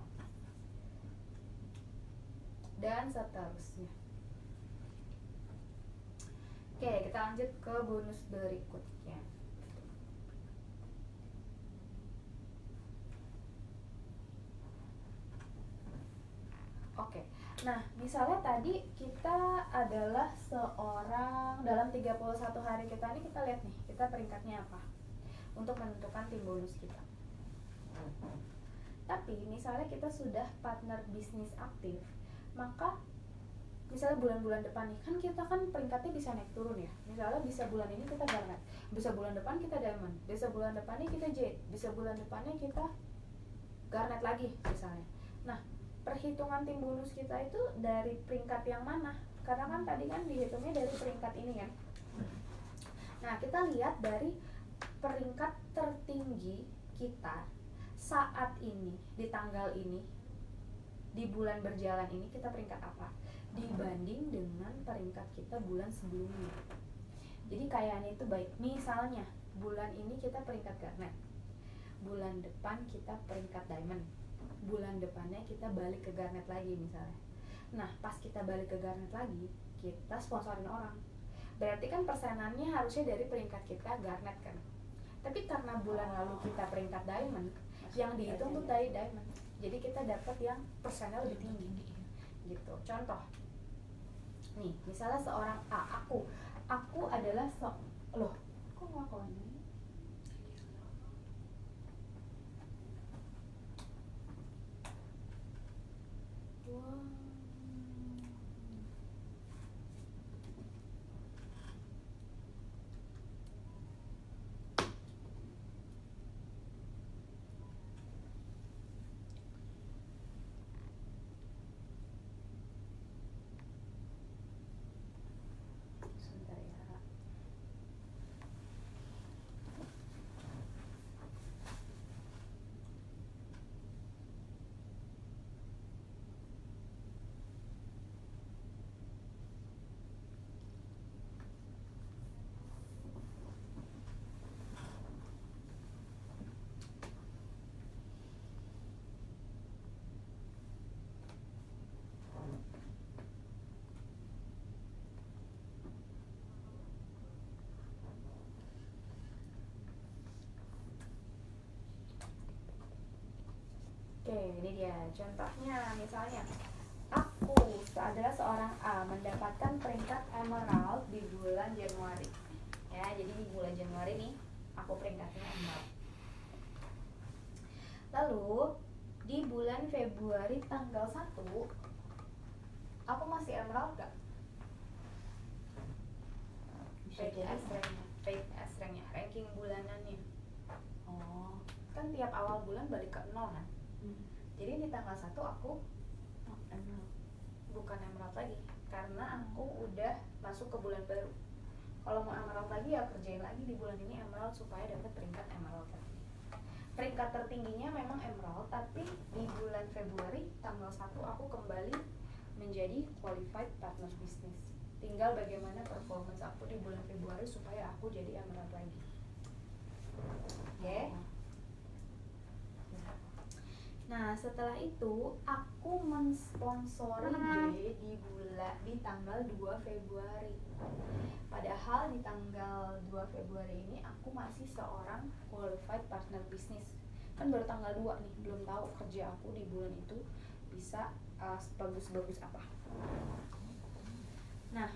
[SPEAKER 1] Dan seterusnya. Oke, kita lanjut ke bonus berikutnya. Oke, nah misalnya tadi kita adalah seorang, dalam 31 hari kita ini kita lihat nih, kita peringkatnya apa untuk menentukan tim bonus kita. Tapi misalnya kita sudah partner bisnis aktif, maka misalnya bulan-bulan depan nih, kan kita kan peringkatnya bisa naik turun ya. Misalnya bisa bulan ini kita garnet, bisa bulan depan kita diamond, bisa bulan depannya kita jade, bisa bulan depannya kita garnet lagi misalnya. Nah, perhitungan tim bonus kita itu dari peringkat yang mana? Karena kan tadi kan dihitungnya dari peringkat ini kan. Nah, kita lihat dari peringkat tertinggi kita saat ini, di tanggal ini, di bulan berjalan ini kita peringkat apa dibanding dengan peringkat kita bulan sebelumnya. Jadi kayaknya itu baik. Misalnya bulan ini kita peringkat garnet, bulan depan kita peringkat diamond, bulan depannya kita balik ke garnet lagi misalnya. Nah, pas kita balik ke garnet lagi, kita sponsorin orang. Berarti kan persenannya harusnya dari peringkat kita garnet kan. Tapi karena bulan lalu kita peringkat diamond, yang dihitung tuh dari diamond. Jadi kita dapat yang persennya lebih tinggi. Gitu. Contoh. Nih, misalnya seorang A, aku adalah loh, kok ngelakuinnya? Wow. Sebentar ya. Oke, ini dia contohnya. Misalnya aku adalah seorang A mendapatkan peringkat emerald di bulan Januari. Ya, jadi di bulan Januari nih aku peringkatnya emerald. Lalu di bulan Februari tanggal 1 aku masih emerald gak? PHS ranknya, ranking bulanannya.
[SPEAKER 3] Oh,
[SPEAKER 1] Kan tiap awal bulan balik ke 0 kan. Jadi di tanggal 1 aku
[SPEAKER 3] emerald.
[SPEAKER 1] bukan emerald lagi karena aku udah masuk ke bulan baru. Kalau mau emerald lagi ya kerjain lagi di bulan ini emerald supaya dapat peringkat emerald lagi. Peringkat tertingginya memang emerald, tapi di bulan Februari tanggal 1 aku kembali menjadi qualified partner business. Tinggal bagaimana performance aku di bulan Februari supaya aku jadi emerald lagi. Oke. Nah, setelah itu aku mensponsori D di tanggal 2 Februari. Padahal di tanggal 2 Februari ini aku masih seorang qualified partner business. Kan baru tanggal 2 nih, belum tahu kerja aku di bulan itu bisa bagus-bagus apa. Nah,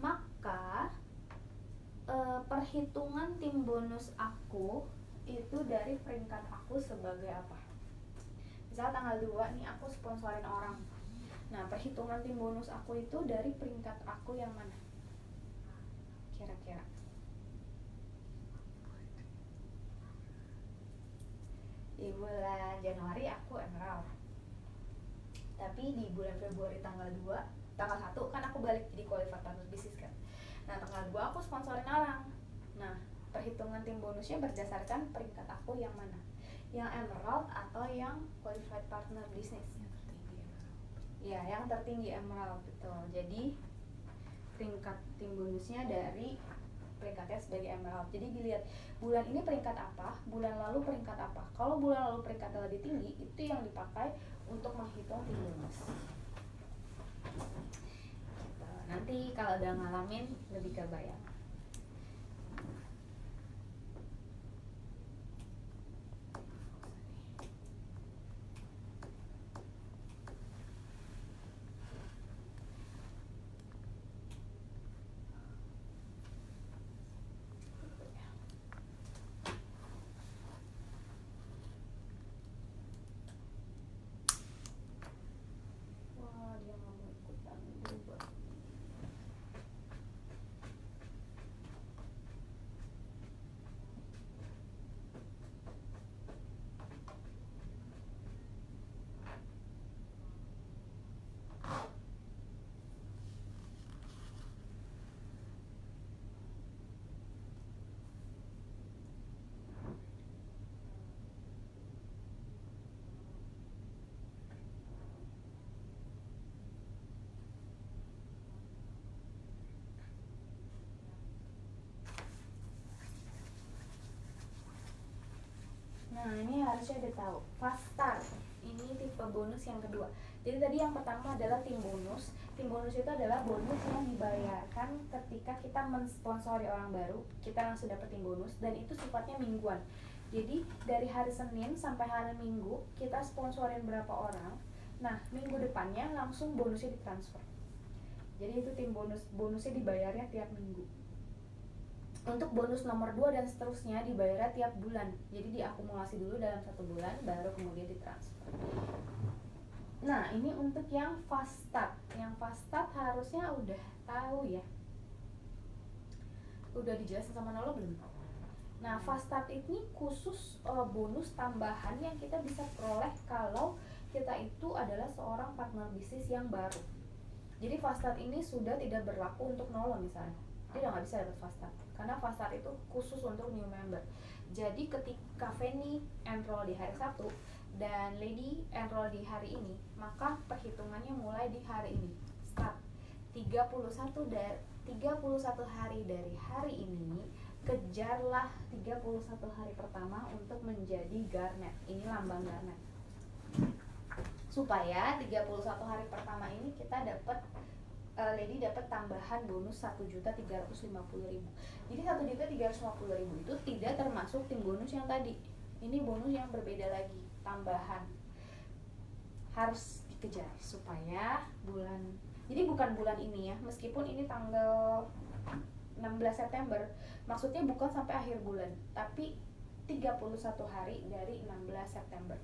[SPEAKER 1] maka perhitungan tim bonus aku itu dari peringkat aku sebagai apa? Misal tanggal 2 nih aku sponsorin orang. Nah, perhitungan tim bonus aku itu dari peringkat aku yang mana? Kira-kira. Di bulan Januari aku emerald. Tapi di bulan Februari tanggal 1 kan aku balik jadi qualified partner business kan. Nah, tanggal 2 aku sponsorin orang. Nah, perhitungan tim bonusnya berdasarkan peringkat aku yang mana? Yang emerald atau yang qualified partner business? Ya, yang tertinggi emerald, betul. Jadi peringkat tim bonusnya dari peringkatnya sebagai emerald. Jadi dilihat bulan ini peringkat apa, bulan lalu peringkat apa. Kalau bulan lalu peringkatnya lebih tinggi, itu yang dipakai untuk menghitung tim bonus. Gitu. Nanti kalau udah ngalamin lebih kebayang. Wah, dia nggak mau ikutan berubah. Nah, ini harusnya udah tahu. Fast start. Ini tipe bonus yang kedua. Jadi tadi yang pertama adalah tim bonus. Tim bonus itu adalah bonus yang dibayarkan ketika kita mensponsori orang baru. Kita langsung dapat tim bonus dan itu sifatnya mingguan. Jadi dari hari Senin sampai hari Minggu kita sponsorin berapa orang. Nah, minggu depannya langsung bonusnya ditransfer. Jadi itu tim bonus. Bonusnya dibayarnya tiap minggu. Untuk bonus nomor 2 dan seterusnya dibayarnya tiap bulan. Jadi diakumulasi dulu dalam 1 bulan baru kemudian ditransfer. Nah, ini untuk yang fast start. Yang fast start harusnya udah tahu ya. Udah dijelasin sama Nolo belum? Nah, fast start ini khusus bonus tambahan yang kita bisa peroleh kalau kita itu adalah seorang partner bisnis yang baru. Jadi fast start ini sudah tidak berlaku untuk Nolo misalnya. Dia udah nggak bisa dapat fast start karena fast start itu khusus untuk new member. Jadi ketika Fanny enroll di hari Sabtu dan Lady enroll di hari ini, maka perhitungannya mulai di hari ini. Start 31 hari dari hari ini, kejarlah 31 hari pertama untuk menjadi garnet. Ini lambang garnet. Supaya 31 hari pertama ini kita dapat Lady dapat tambahan bonus 1.350.000. Jadi 1.350.000 itu tidak termasuk tim bonus yang tadi. Ini bonus yang berbeda lagi, tambahan. Harus dikejar supaya jadi bukan bulan ini ya, meskipun ini tanggal 16 September, maksudnya bukan sampai akhir bulan, tapi 31 hari dari 16 September.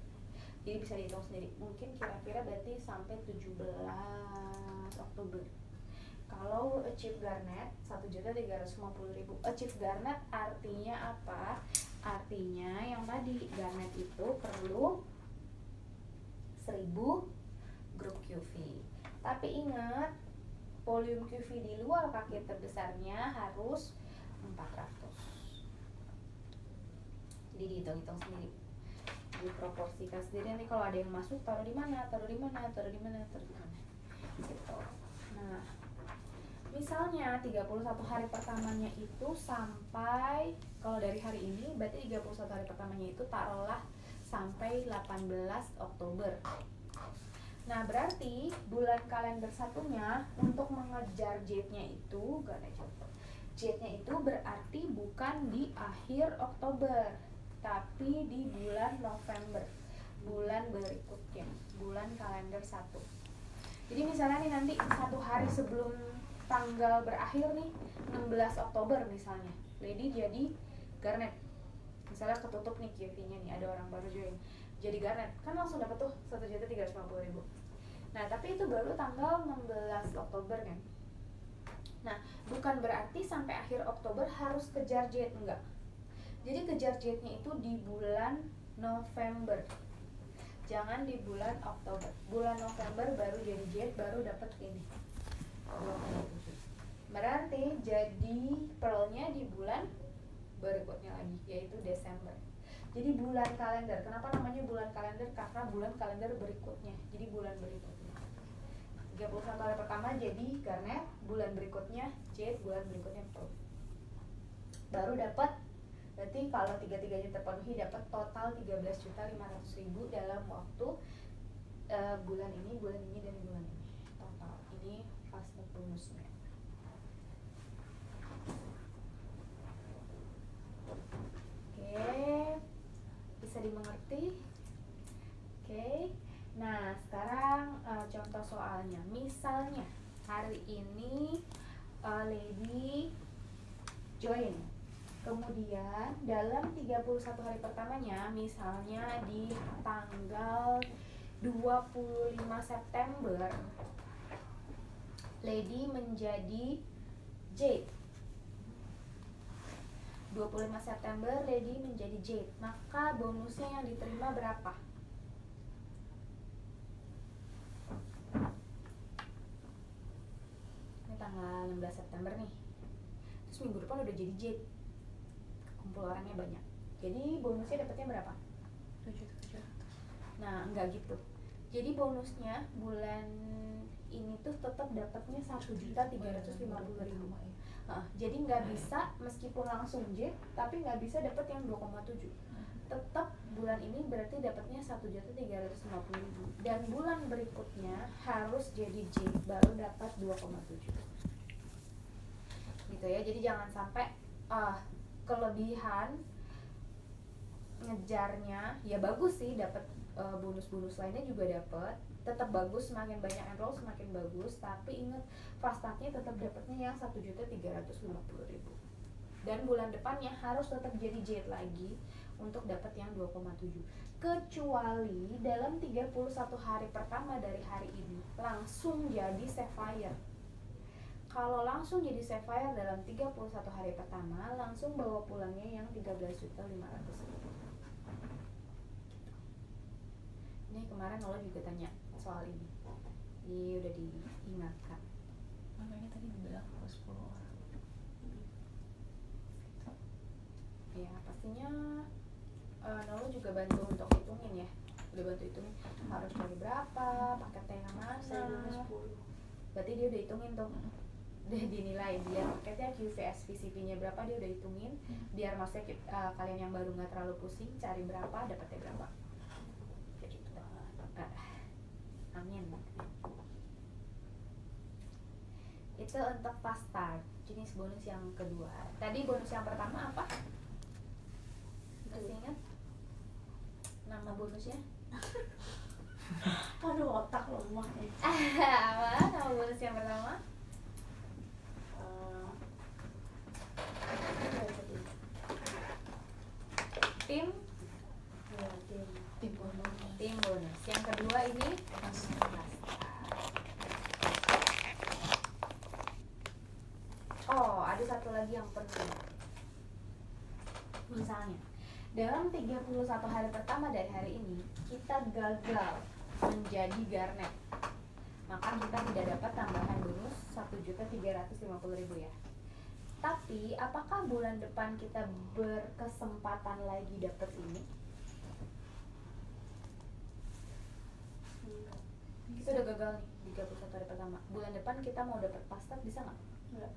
[SPEAKER 1] Jadi bisa dihitung sendiri. Mungkin kira-kira berarti sampai 17 Oktober. Kalau achieve garnet 1.350.000. Achieve garnet artinya apa? Artinya yang tadi garnet itu perlu 1000 grup QV. Tapi ingat, volume QV di luar kaki terbesarnya harus 400. Jadi dihitung-hitung sendiri, diproporsikan sendiri. Nanti kalau ada yang masuk taruh di mana, gitu. Nah, misalnya 31 hari pertamanya itu sampai, kalau dari hari ini berarti 31 hari pertamanya itu taruhlah sampai 18 Oktober. Nah, berarti bulan kalender satunya untuk mengejar J-nya itu, J-nya itu berarti bukan di akhir Oktober, tapi di bulan November, bulan berikutnya, bulan kalender 1. Jadi misalnya nih nanti 1 hari sebelum tanggal berakhir nih, 16 Oktober misalnya, Lady jadi garnet. Misalnya ketutup nih QV-nya nih, ada orang baru join jadi garnet, kan langsung dapat tuh 1.350.000. Nah, tapi itu baru tanggal 16 Oktober kan. Nah, bukan berarti sampai akhir Oktober harus kejar jet, enggak. Jadi kejar jetnya itu di bulan November, jangan di bulan Oktober. Bulan November baru jadi jet, baru dapat ini. Berarti jadi pearlnya di bulan berikutnya lagi, yaitu Desember. Jadi bulan kalender, kenapa namanya bulan kalender? Karena bulan kalender berikutnya, jadi bulan berikutnya. 31 hari pertama jadi garnet, bulan berikutnya jade, bulan berikutnya pearl. baru dapat. Berarti kalau tiga-tiganya terpenuhi dapat total 13.500.000 dalam waktu bulan ini dan bulan ini. Total ini fastback bonusnya. Oke, bisa dimengerti? Oke. Nah, sekarang contoh soalnya. Misalnya hari ini Lady join. Kemudian dalam 31 hari pertamanya, misalnya di tanggal 25 September, Lady menjadi Jade. 25 September Lady menjadi Jade. Maka bonusnya yang diterima berapa? Ini tanggal 16 September nih. Terus minggu depan udah jadi Jade. Kumpul orangnya banyak. Jadi bonusnya dapatnya berapa?
[SPEAKER 4] 7.700.
[SPEAKER 1] Nah, enggak gitu. Jadi bonusnya bulan ini tuh tetap dapatnya 1.350.000. Jadi nggak bisa meskipun langsung J, tapi nggak bisa dapat yang 2,7. Tetap bulan ini berarti dapatnya 1.350.000. Dan bulan berikutnya harus jadi J baru dapat 2,7. Gitu ya. Jadi jangan sampai kelebihan ngejarnya ya bagus sih, dapat bonus-bonus lainnya juga dapat, tetap bagus, semakin banyak enroll semakin bagus, tapi ingat fast-tracknya tetap dapatnya yang 1.350.000. Dan bulan depannya harus tetap jadi Jade lagi untuk dapat yang 2,7. Kecuali dalam 31 hari pertama dari hari ini langsung jadi Sapphire. Kalau langsung jadi Sapphire dalam 31 hari pertama, langsung bawa pulangnya yang 13.500.000. Ini kemarin lo juga tanya soal ini. Ini udah diingatkan.
[SPEAKER 4] Makanya tadi dibilang harus 10 orang.
[SPEAKER 1] Ya pastinya Nolo juga bantu untuk hitungin ya. Udah bantu hitungin harus cari berapa, paketnya yang mana.
[SPEAKER 3] Saya dulu 10.
[SPEAKER 1] Berarti dia udah hitungin tuh. Udah dinilai dia paketnya QVS VCP-nya berapa, dia udah hitungin. Biar maksudnya kalian yang baru nggak terlalu pusing cari berapa, dapetnya berapa. Jadi gitu. Amin. Itu untuk fast start, jenis bonus yang kedua. Tadi bonus yang pertama apa? Masih ingat? Nama bonusnya?
[SPEAKER 3] Aduh, otak lemah ya.
[SPEAKER 1] Apa? Nama bonus yang pertama? Tim
[SPEAKER 3] Ya, tim.
[SPEAKER 4] Tim bonus.
[SPEAKER 1] tim bonus. Yang kedua ini
[SPEAKER 4] Pas.
[SPEAKER 1] oh, ada satu lagi yang penting. Misalnya, dalam 31 hari pertama dari hari ini kita gagal menjadi garnet, maka kita tidak dapat tambahan bonus 1.350.000 ya. Tapi apakah bulan depan kita berkesempatan lagi dapat ini?
[SPEAKER 3] Enggak.
[SPEAKER 1] Kita udah gagal nih 31 hari pertama. Bulan depan kita mau dapat pastat bisa nggak?
[SPEAKER 3] Enggak.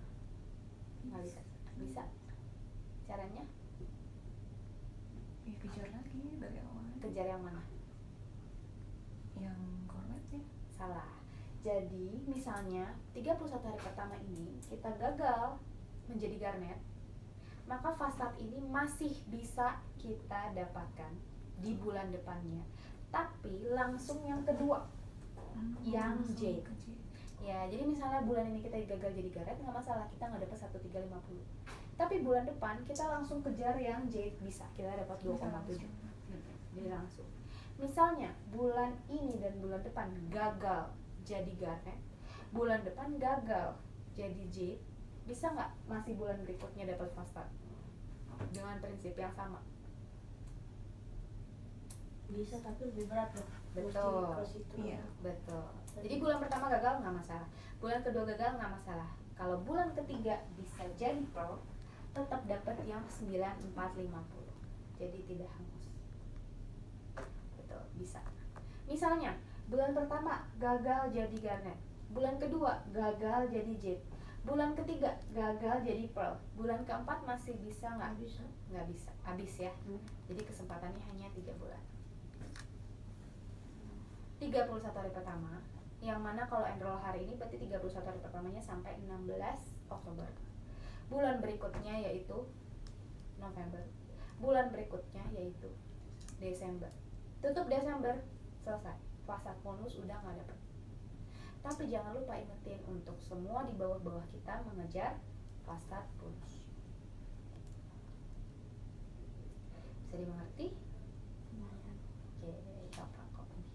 [SPEAKER 1] Nggak bisa. Bisa. Caranya
[SPEAKER 4] Ya, kejar lagi dari awal.
[SPEAKER 1] kejar yang mana?
[SPEAKER 4] Yang kornetnya.
[SPEAKER 1] Salah. Jadi misalnya 31 hari pertama ini kita gagal menjadi garnet, maka fast-start ini masih bisa kita dapatkan di bulan depannya. Tapi langsung yang kedua, yang
[SPEAKER 4] Langsung
[SPEAKER 1] J.
[SPEAKER 4] ke J.
[SPEAKER 1] Ya, jadi misalnya bulan ini kita gagal jadi garnet nggak masalah, kita nggak dapat 1.350. Tapi bulan depan kita langsung kejar yang J, bisa kita dapat 2,7. Jadi langsung. Misalnya bulan ini dan bulan depan gagal jadi garnet, bulan depan gagal jadi J, bisa nggak masih bulan berikutnya dapat fast start dengan prinsip yang sama?
[SPEAKER 3] Bisa, tapi lebih berat loh.
[SPEAKER 1] Betul.
[SPEAKER 3] Cross itu.
[SPEAKER 4] Iya.
[SPEAKER 1] Betul. Jadi bulan pertama gagal nggak masalah, bulan kedua gagal nggak masalah. Kalau bulan ketiga bisa jadi pro, tetap dapat yang 9.450. Jadi tidak hangus. Betul, bisa. Misalnya bulan pertama gagal jadi garnet, bulan kedua gagal jadi jet, Bulan ketiga gagal jadi pearl. Bulan keempat masih bisa nggak?
[SPEAKER 3] Bisa.
[SPEAKER 1] Nggak bisa, habis ya. Jadi kesempatannya hanya 3 bulan. 31 hari pertama, yang mana kalau enroll hari ini berarti 31 hari pertamanya sampai 16 Oktober. Bulan berikutnya yaitu November. Bulan berikutnya yaitu Desember. Tutup Desember, selesai. Fast bonus udah nggak dapet. Tapi jangan lupa ingetin untuk semua di bawah-bawah kita mengejar fast start bonus. Bisa dimengerti?
[SPEAKER 3] Lumayan.
[SPEAKER 1] Oke, gampang kok ini.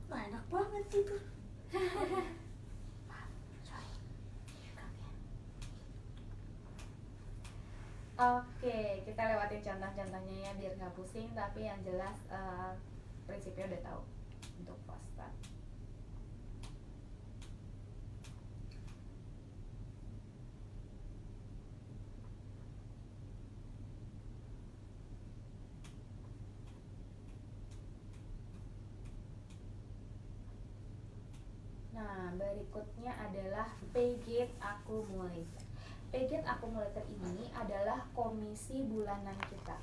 [SPEAKER 3] Nah, enak banget itu.
[SPEAKER 1] Oke, kita lewatin contoh-contohnya ya biar nggak pusing, tapi yang jelas prinsipnya udah tahu untuk fast start. Nah, berikutnya adalah Paygate Accumulator. Paygate Accumulator ini adalah komisi bulanan kita.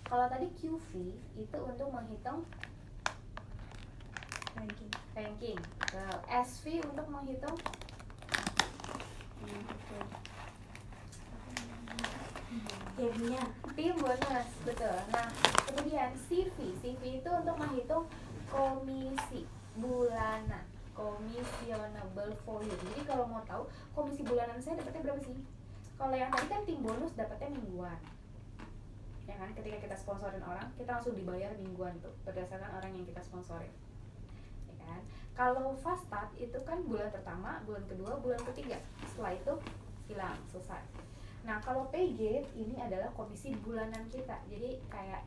[SPEAKER 1] Kalau tadi QV itu untuk menghitung ranking. SV untuk menghitung
[SPEAKER 3] Timnya.
[SPEAKER 1] tim bonus, betul. Nah, kemudian CV itu untuk menghitung komisi bulanan, commissionable volume. Jadi kalau mau tahu komisi bulanan saya dapatnya berapa sih? Kalau yang tadi kan tim bonus dapatnya mingguan. Ya kan, ketika kita sponsorin orang, kita langsung dibayar mingguan tuh berdasarkan orang yang kita sponsorin. Ya kan? Kalau fast start itu kan bulan pertama, bulan kedua, bulan ketiga. Setelah itu hilang, selesai. Nah, kalau Paygate ini adalah komisi bulanan kita. Jadi kayak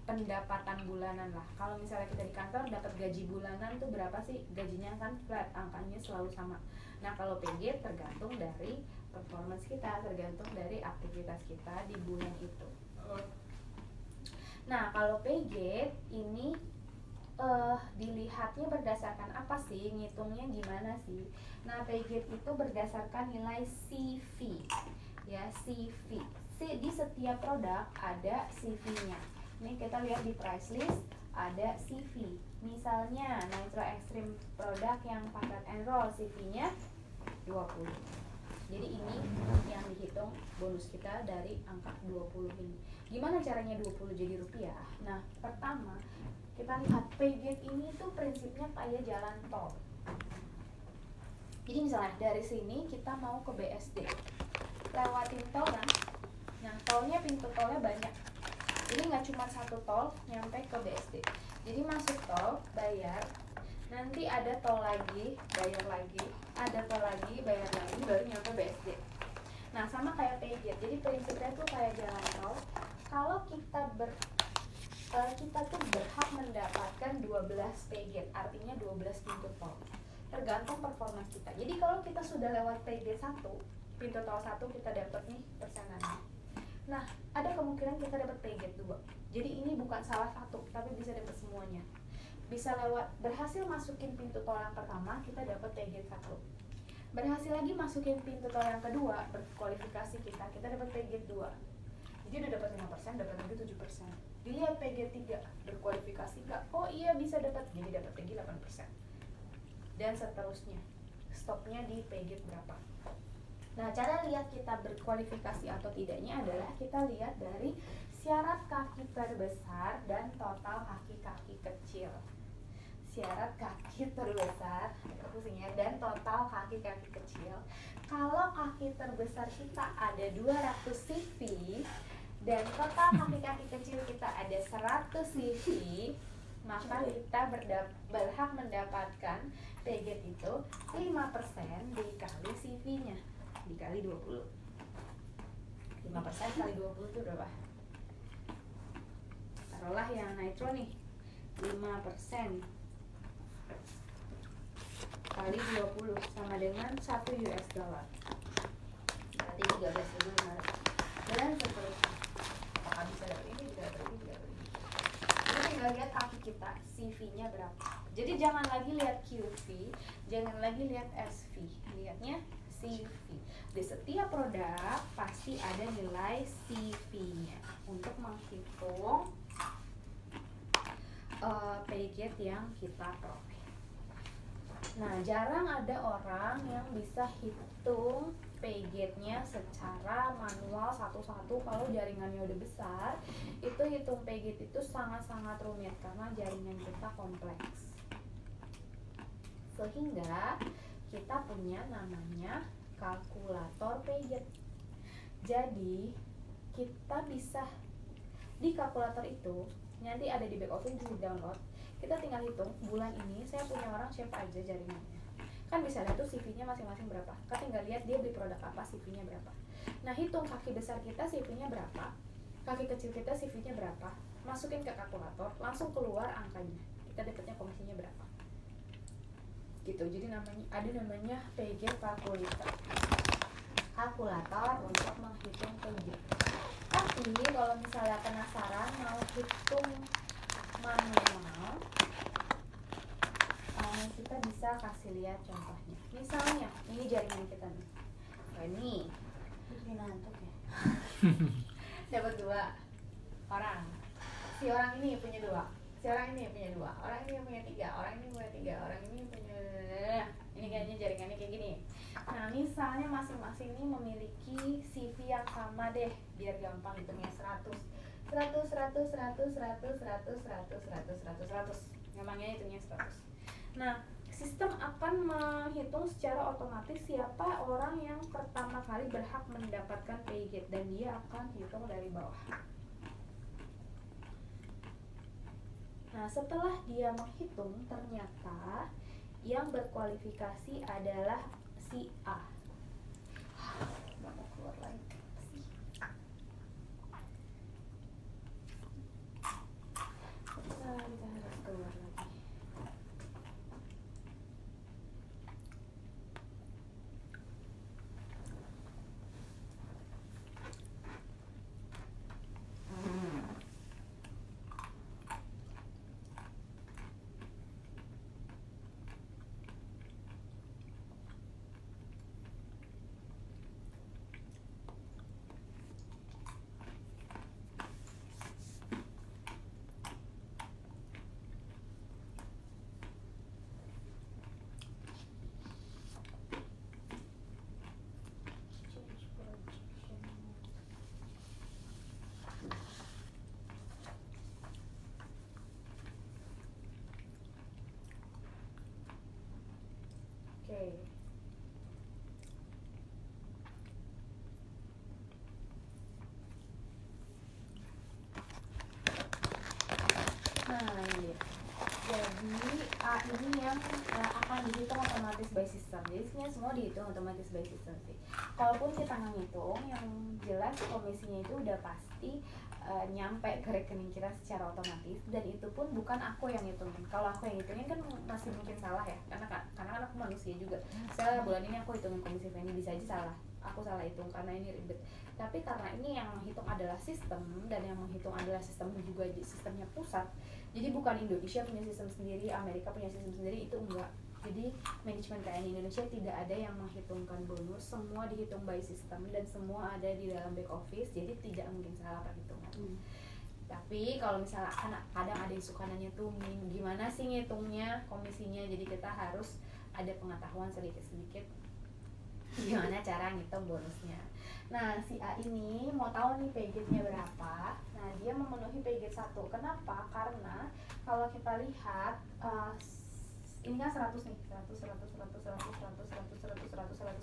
[SPEAKER 1] pendapatan bulanan lah. Kalau misalnya kita di kantor dapat gaji bulanan tuh berapa sih? Gajinya kan flat, angkanya selalu sama. Nah, kalau Paygate tergantung dari performance kita, tergantung dari aktivitas kita di bulan itu. Nah, kalau Paygate ini dilihatnya berdasarkan apa sih? Ngitungnya gimana sih? Nah, Paygate itu berdasarkan nilai CV. Ya, CV. Di setiap produk ada CV-nya. Ini kita lihat di price list ada CV. Misalnya Nitro Extreme produk yang paket enroll CV-nya 20. Jadi ini yang dihitung bonus kita dari angka 20 ini. Gimana caranya 20 jadi rupiah? Nah, pertama kita lihat Paygate ini tuh prinsipnya kayak jalan tol. Jadi misalnya dari sini kita mau ke BSD, lewatin tol kan? Nah, tolnya, pintu tolnya banyak. Ini nggak cuma satu tol nyampe ke BSD. Jadi masuk tol, bayar, nanti ada tol lagi, bayar lagi, ada tol lagi, bayar lagi, baru nyampe BSD. Nah, sama kayak Paygate. Jadi prinsipnya tuh kayak jalan tol. Kalau kita tuh berhak mendapatkan 12 Paygate, artinya 12 pintu tol. Tergantung performa kita. Jadi kalau kita sudah lewat Paygate 1, pintu tol 1 kita dapat nih persenannya. Nah, ada kemungkinan kita dapat Paygate 2. Jadi ini bukan salah satu, tapi bisa dapat semuanya. Bisa lewat berhasil masukin pintu tol yang pertama, kita dapat Paygate 1. Berhasil lagi masukin pintu tol yang kedua, berkualifikasi kita dapat Paygate 2. Jadi udah dapat 5%, dapat lagi 7%. Dilihat Paygate 3, berkualifikasi enggak? Oh iya bisa dapat, jadi dapat lagi 8%. Dan seterusnya. Stopnya di Paygate berapa? Nah, cara lihat kita berkualifikasi atau tidaknya adalah kita lihat dari syarat kaki terbesar dan total kaki-kaki kecil. Syarat kaki terbesar, pusing ya, dan total kaki-kaki kecil. Kalau kaki terbesar kita ada 200 CV dan total kaki-kaki kecil kita ada 100 CV, maka kita berhak mendapatkan Paygate itu 5% dikali CV-nya dikali 20. 5% kali 20 itu berapa? Taruhlah yang Nitro nih 5% kali 20 sama dengan 1 US dollar, berarti 13.500. Dan seterusnya. Apakah bisa dapat ini, bisa dapat ini, bisa dapat ini. Jadi tinggal lihat kaki kita CV-nya berapa. Jadi jangan lagi lihat QV, jangan lagi lihat SV, lihatnya CV. Di setiap produk pasti ada nilai CV-nya untuk menghitung pay gate yang kita peroleh. Nah, jarang ada orang yang bisa hitung pay gate-nya secara manual satu-satu. Kalau jaringannya udah besar, itu hitung pay gate itu sangat-sangat rumit karena jaringan kita kompleks. Sehingga kita punya namanya kalkulator pay gate. Jadi, kita bisa di kalkulator itu nanti ada di back office di download. Kita tinggal hitung bulan ini saya punya orang siapa aja jaringannya. Kan bisa lihat tuh CV-nya masing-masing berapa. Kita tinggal lihat dia beli produk apa, CV-nya berapa. Nah, hitung kaki besar kita CV-nya berapa, kaki kecil kita CV-nya berapa, masukin ke kalkulator, langsung keluar angkanya. Kita dapatnya komisinya berapa. Gitu. Jadi namanya pay gate calculator. Kalkulator untuk menghitung pay gate. Tapi kalau misalnya penasaran mau hitung manual, kita bisa kasih lihat contohnya. Misalnya, ini jaringan kita nih. Oh, ini
[SPEAKER 3] Bikin ngantuk ya.
[SPEAKER 1] dapat 2 orang. Si orang ini punya 2, si orang ini punya 2, orang ini punya 3, orang ini punya 3, orang ini punya. Ini kayaknya jaringannya kayak gini. Nah, misalnya masing-masing ini memiliki CV yang sama deh, biar gampang hitungnya 100. Gampangnya hitungnya 100. Nah, sistem akan menghitung secara otomatis siapa orang yang pertama kali berhak mendapatkan pay gate dan dia akan hitung dari bawah. Nah, setelah dia menghitung ternyata yang berkualifikasi adalah si A. Mau keluar lagi. Kita harus keluar lagi. Oke. Nah, ini dia. Jadi A ini yang akan dihitung otomatis by system. Jadi sebenarnya semua dihitung otomatis by system sih. Kalaupun kita ngitung, yang jelas komisinya itu udah pasti nyampe ke rekening kita secara otomatis, dan itu pun bukan aku yang hitungin. Kalau aku yang hitungin kan masih mungkin salah ya, karena kan aku manusia juga. Saya bulan ini aku hitungin komisi ini bisa aja salah, aku salah hitung karena ini ribet. Tapi karena ini yang menghitung adalah sistem, dan yang menghitung adalah sistem juga sistemnya pusat, jadi bukan Indonesia punya sistem sendiri, Amerika punya sistem sendiri, itu enggak. Jadi manajemen KN Indonesia tidak ada yang menghitungkan bonus, semua dihitung by system dan semua ada di dalam back office, jadi tidak mungkin salah perhitungan. Tapi kalau misalnya kadang ada yang suka nanya tuh gimana sih ngitungnya komisinya, jadi kita harus ada pengetahuan sedikit-sedikit gimana cara ngitung bonusnya. Nah, si A ini mau tahu nih pay gate-nya berapa. Nah, dia memenuhi pay gate 1. Kenapa? Karena kalau kita lihat ini kan 100 nih, 100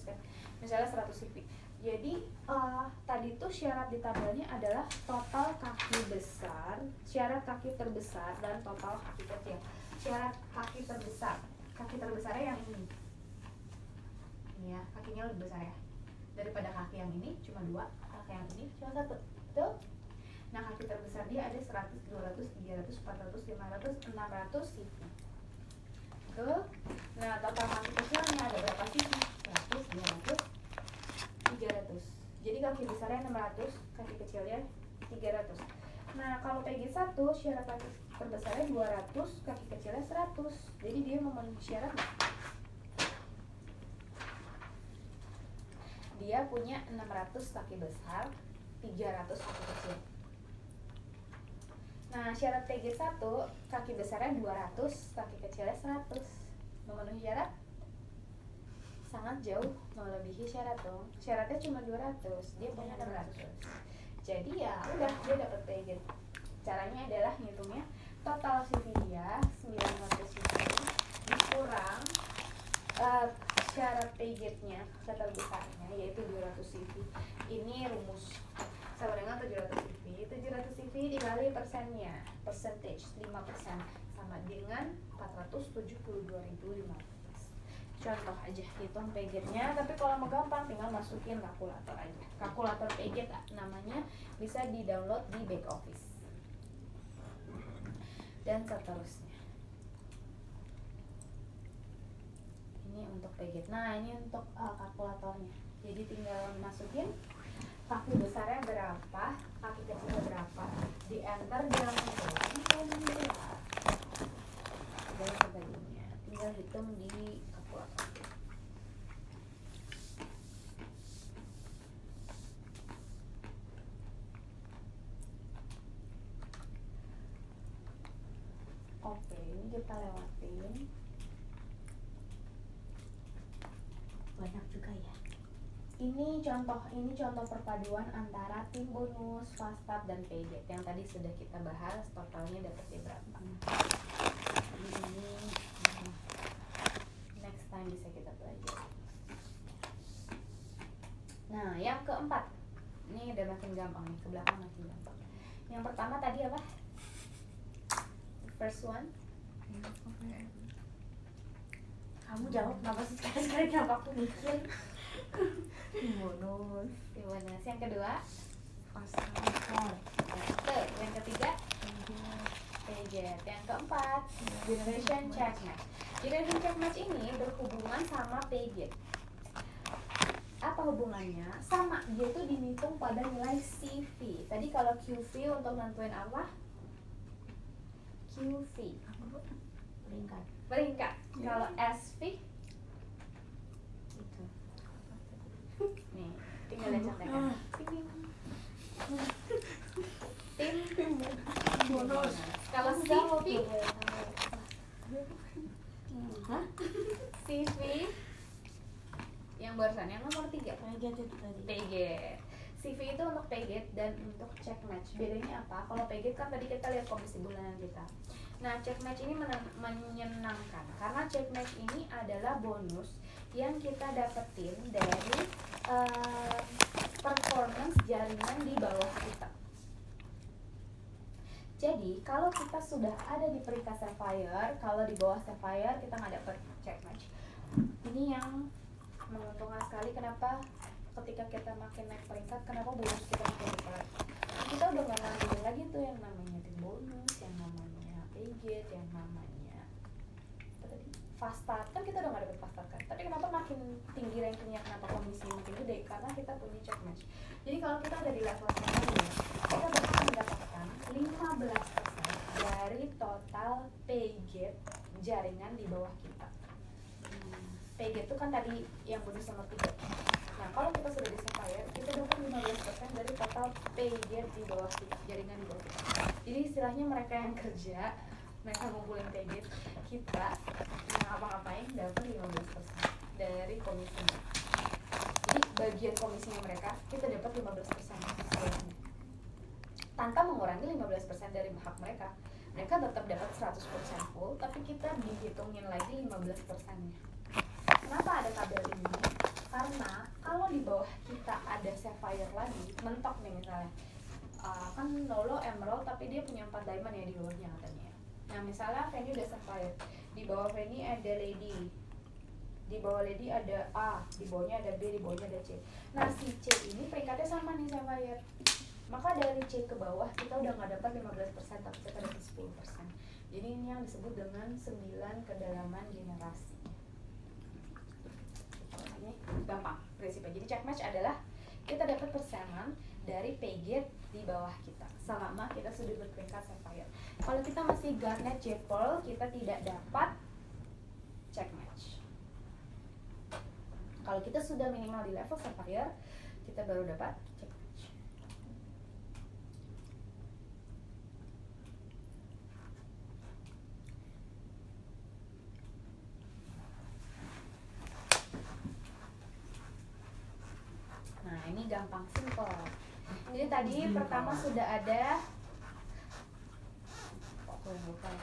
[SPEAKER 1] kan. Misalnya 100 CV. Jadi tadi tuh syarat di tabelnya adalah total kaki besar, syarat kaki terbesar dan total kaki kecil. Syarat kaki terbesarnya yang ini. Ini ya, kakinya lebih besar ya. Daripada kaki yang ini cuma 2, kaki yang ini cuma 1. Betul? Nah, kaki terbesar dia ada 100, 200, 300, 400, 500, 600 CV. Betul? Nah, total kaki kecilnya ada berapa CV? 100, 200, 300. Jadi kaki besarnya 600, kaki kecilnya 300. Nah, kalau PG1 syarat kaki perbesarnya 200, kaki kecilnya 100. Jadi dia memenuhi syarat nggak? Dia punya 600 kaki besar, 300 kaki kecil. Nah, syarat PG1, kaki besarnya 200, kaki kecilnya 100. Memenuhi syarat? Sangat jauh melebihi syarat dong. Syaratnya cuma 200, dia punya 600. Jadi ya udah, dia dapat PG. Caranya adalah ngitungnya total CV dia 900 CV dikurang syarat PG-nya keterbesarnya yaitu 200 CV. Ini rumus sama dengan 700 CV. 700 CV dikali persennya, percentage 5% sama dengan 472.015. Contoh aja hitung PG-nya, tapi kalau mau gampang tinggal masukin kalkulator aja. Kalkulator PG namanya, bisa di-download di back office. Dan seterusnya. Ini untuk PG. Nah, ini untuk kalkulatornya. Jadi tinggal masukin kaki besarnya berapa, kaki kecilnya berapa, di enter dia langsung keluar. Dan sebagainya. Tinggal hitung di kalkulator. Oke, ini kita lewatin.
[SPEAKER 3] Banyak juga ya.
[SPEAKER 1] Ini contoh perpaduan antara tim bonus, fast start dan PG yang tadi sudah kita bahas, totalnya dapatnya berapa. Ini next time bisa kita pelajari. Nah, yang keempat, ini udah makin gampang nih, ke belakang makin gampang. Yang pertama tadi apa? First one.
[SPEAKER 3] Kamu jawab kenapa sih sekali-sekali kenapa aku mikir?
[SPEAKER 4] Bonus.
[SPEAKER 1] Bonus. Yang kedua,
[SPEAKER 4] Pasar.
[SPEAKER 1] yang ketiga, PG. Yang keempat, generation check match. Generation check match ini berhubungan sama PG. Apa hubungannya? Sama, dia tuh dihitung pada nilai CV. Tadi kalau QV untuk nentuin apa? QV peringkat. Kalau SV
[SPEAKER 3] Itu.
[SPEAKER 1] nih, tinggal lihat contekan. Tim bonus. Kalau CV,
[SPEAKER 3] Hah?
[SPEAKER 1] CV yang barusan yang nomor 3
[SPEAKER 3] PG itu tadi.
[SPEAKER 1] PG. CV itu untuk PG dan untuk check match. Bedanya apa? Kalau PG kan tadi kita lihat komisi bulanan kita. Nah, check match ini menyenangkan karena check match ini adalah bonus yang kita dapetin dari performance jaringan di bawah kita. Jadi, kalau kita sudah ada di peringkat Sapphire, kalau di bawah Sapphire kita nggak dapet check match. Ini yang menguntungkan sekali. Kenapa? Ketika kita makin naik peringkat, kenapa bonus kita makin besar? Kita udah nggak ngambil lagi tuh yang namanya tim bonus, yang namanya PG, yang namanya apa tadi? Fast start. Kan kita udah nggak dapet fast start kan. Tapi kenapa makin tinggi rankingnya? Kenapa komisinya makin gede? Karena kita punya check match. Jadi kalau kita udah di level Sapphire, kita bakal mendapatkan 15% dari total PG jaringan di bawah kita. PG itu kan tadi yang bonus nomor 3. Nah, kalau kita sudah di Sapphire, kita dapat 15% dari total PG di bawah kita, jaringan di bawah kita. Jadi istilahnya mereka yang kerja, mereka ngumpulin PG, kita yang ngapa-ngapain dapat 15% dari komisinya. Jadi bagian komisinya mereka, kita dapat 15% setelahnya. Tanpa mengurangi 15% dari hak mereka. Mereka tetap dapat 100% full, tapi kita dihitungin lagi 15%-nya. Kenapa ada tabel ini? Karena kalau di bawah kita ada Sapphire lagi, mentok nih misalnya, kan Lolo Emerald tapi dia punya 4 diamond ya di bawahnya katanya. Nah misalnya Fanny udah Sapphire, di bawah Fanny ada Lady, di bawah Lady ada A, di bawahnya ada B, di bawahnya ada C. Nah si C ini peringkatnya sama nih Sapphire. Maka dari C ke bawah kita udah nggak dapat 15%, tapi kita dapat 10%. Jadi ini yang disebut dengan 9 kedalaman generasi. Ini gampang prinsipnya. Jadi check match adalah kita dapat persenan dari pay gate di bawah kita selama kita sudah berperingkat Sapphire. Kalau kita masih Garnet Jewel, kita tidak dapat check match. Kalau kita sudah minimal di level Sapphire, kita baru dapat check match. Nah, ini gampang, simple. Jadi tadi pertama sudah ada, kok aku yang lupa ya?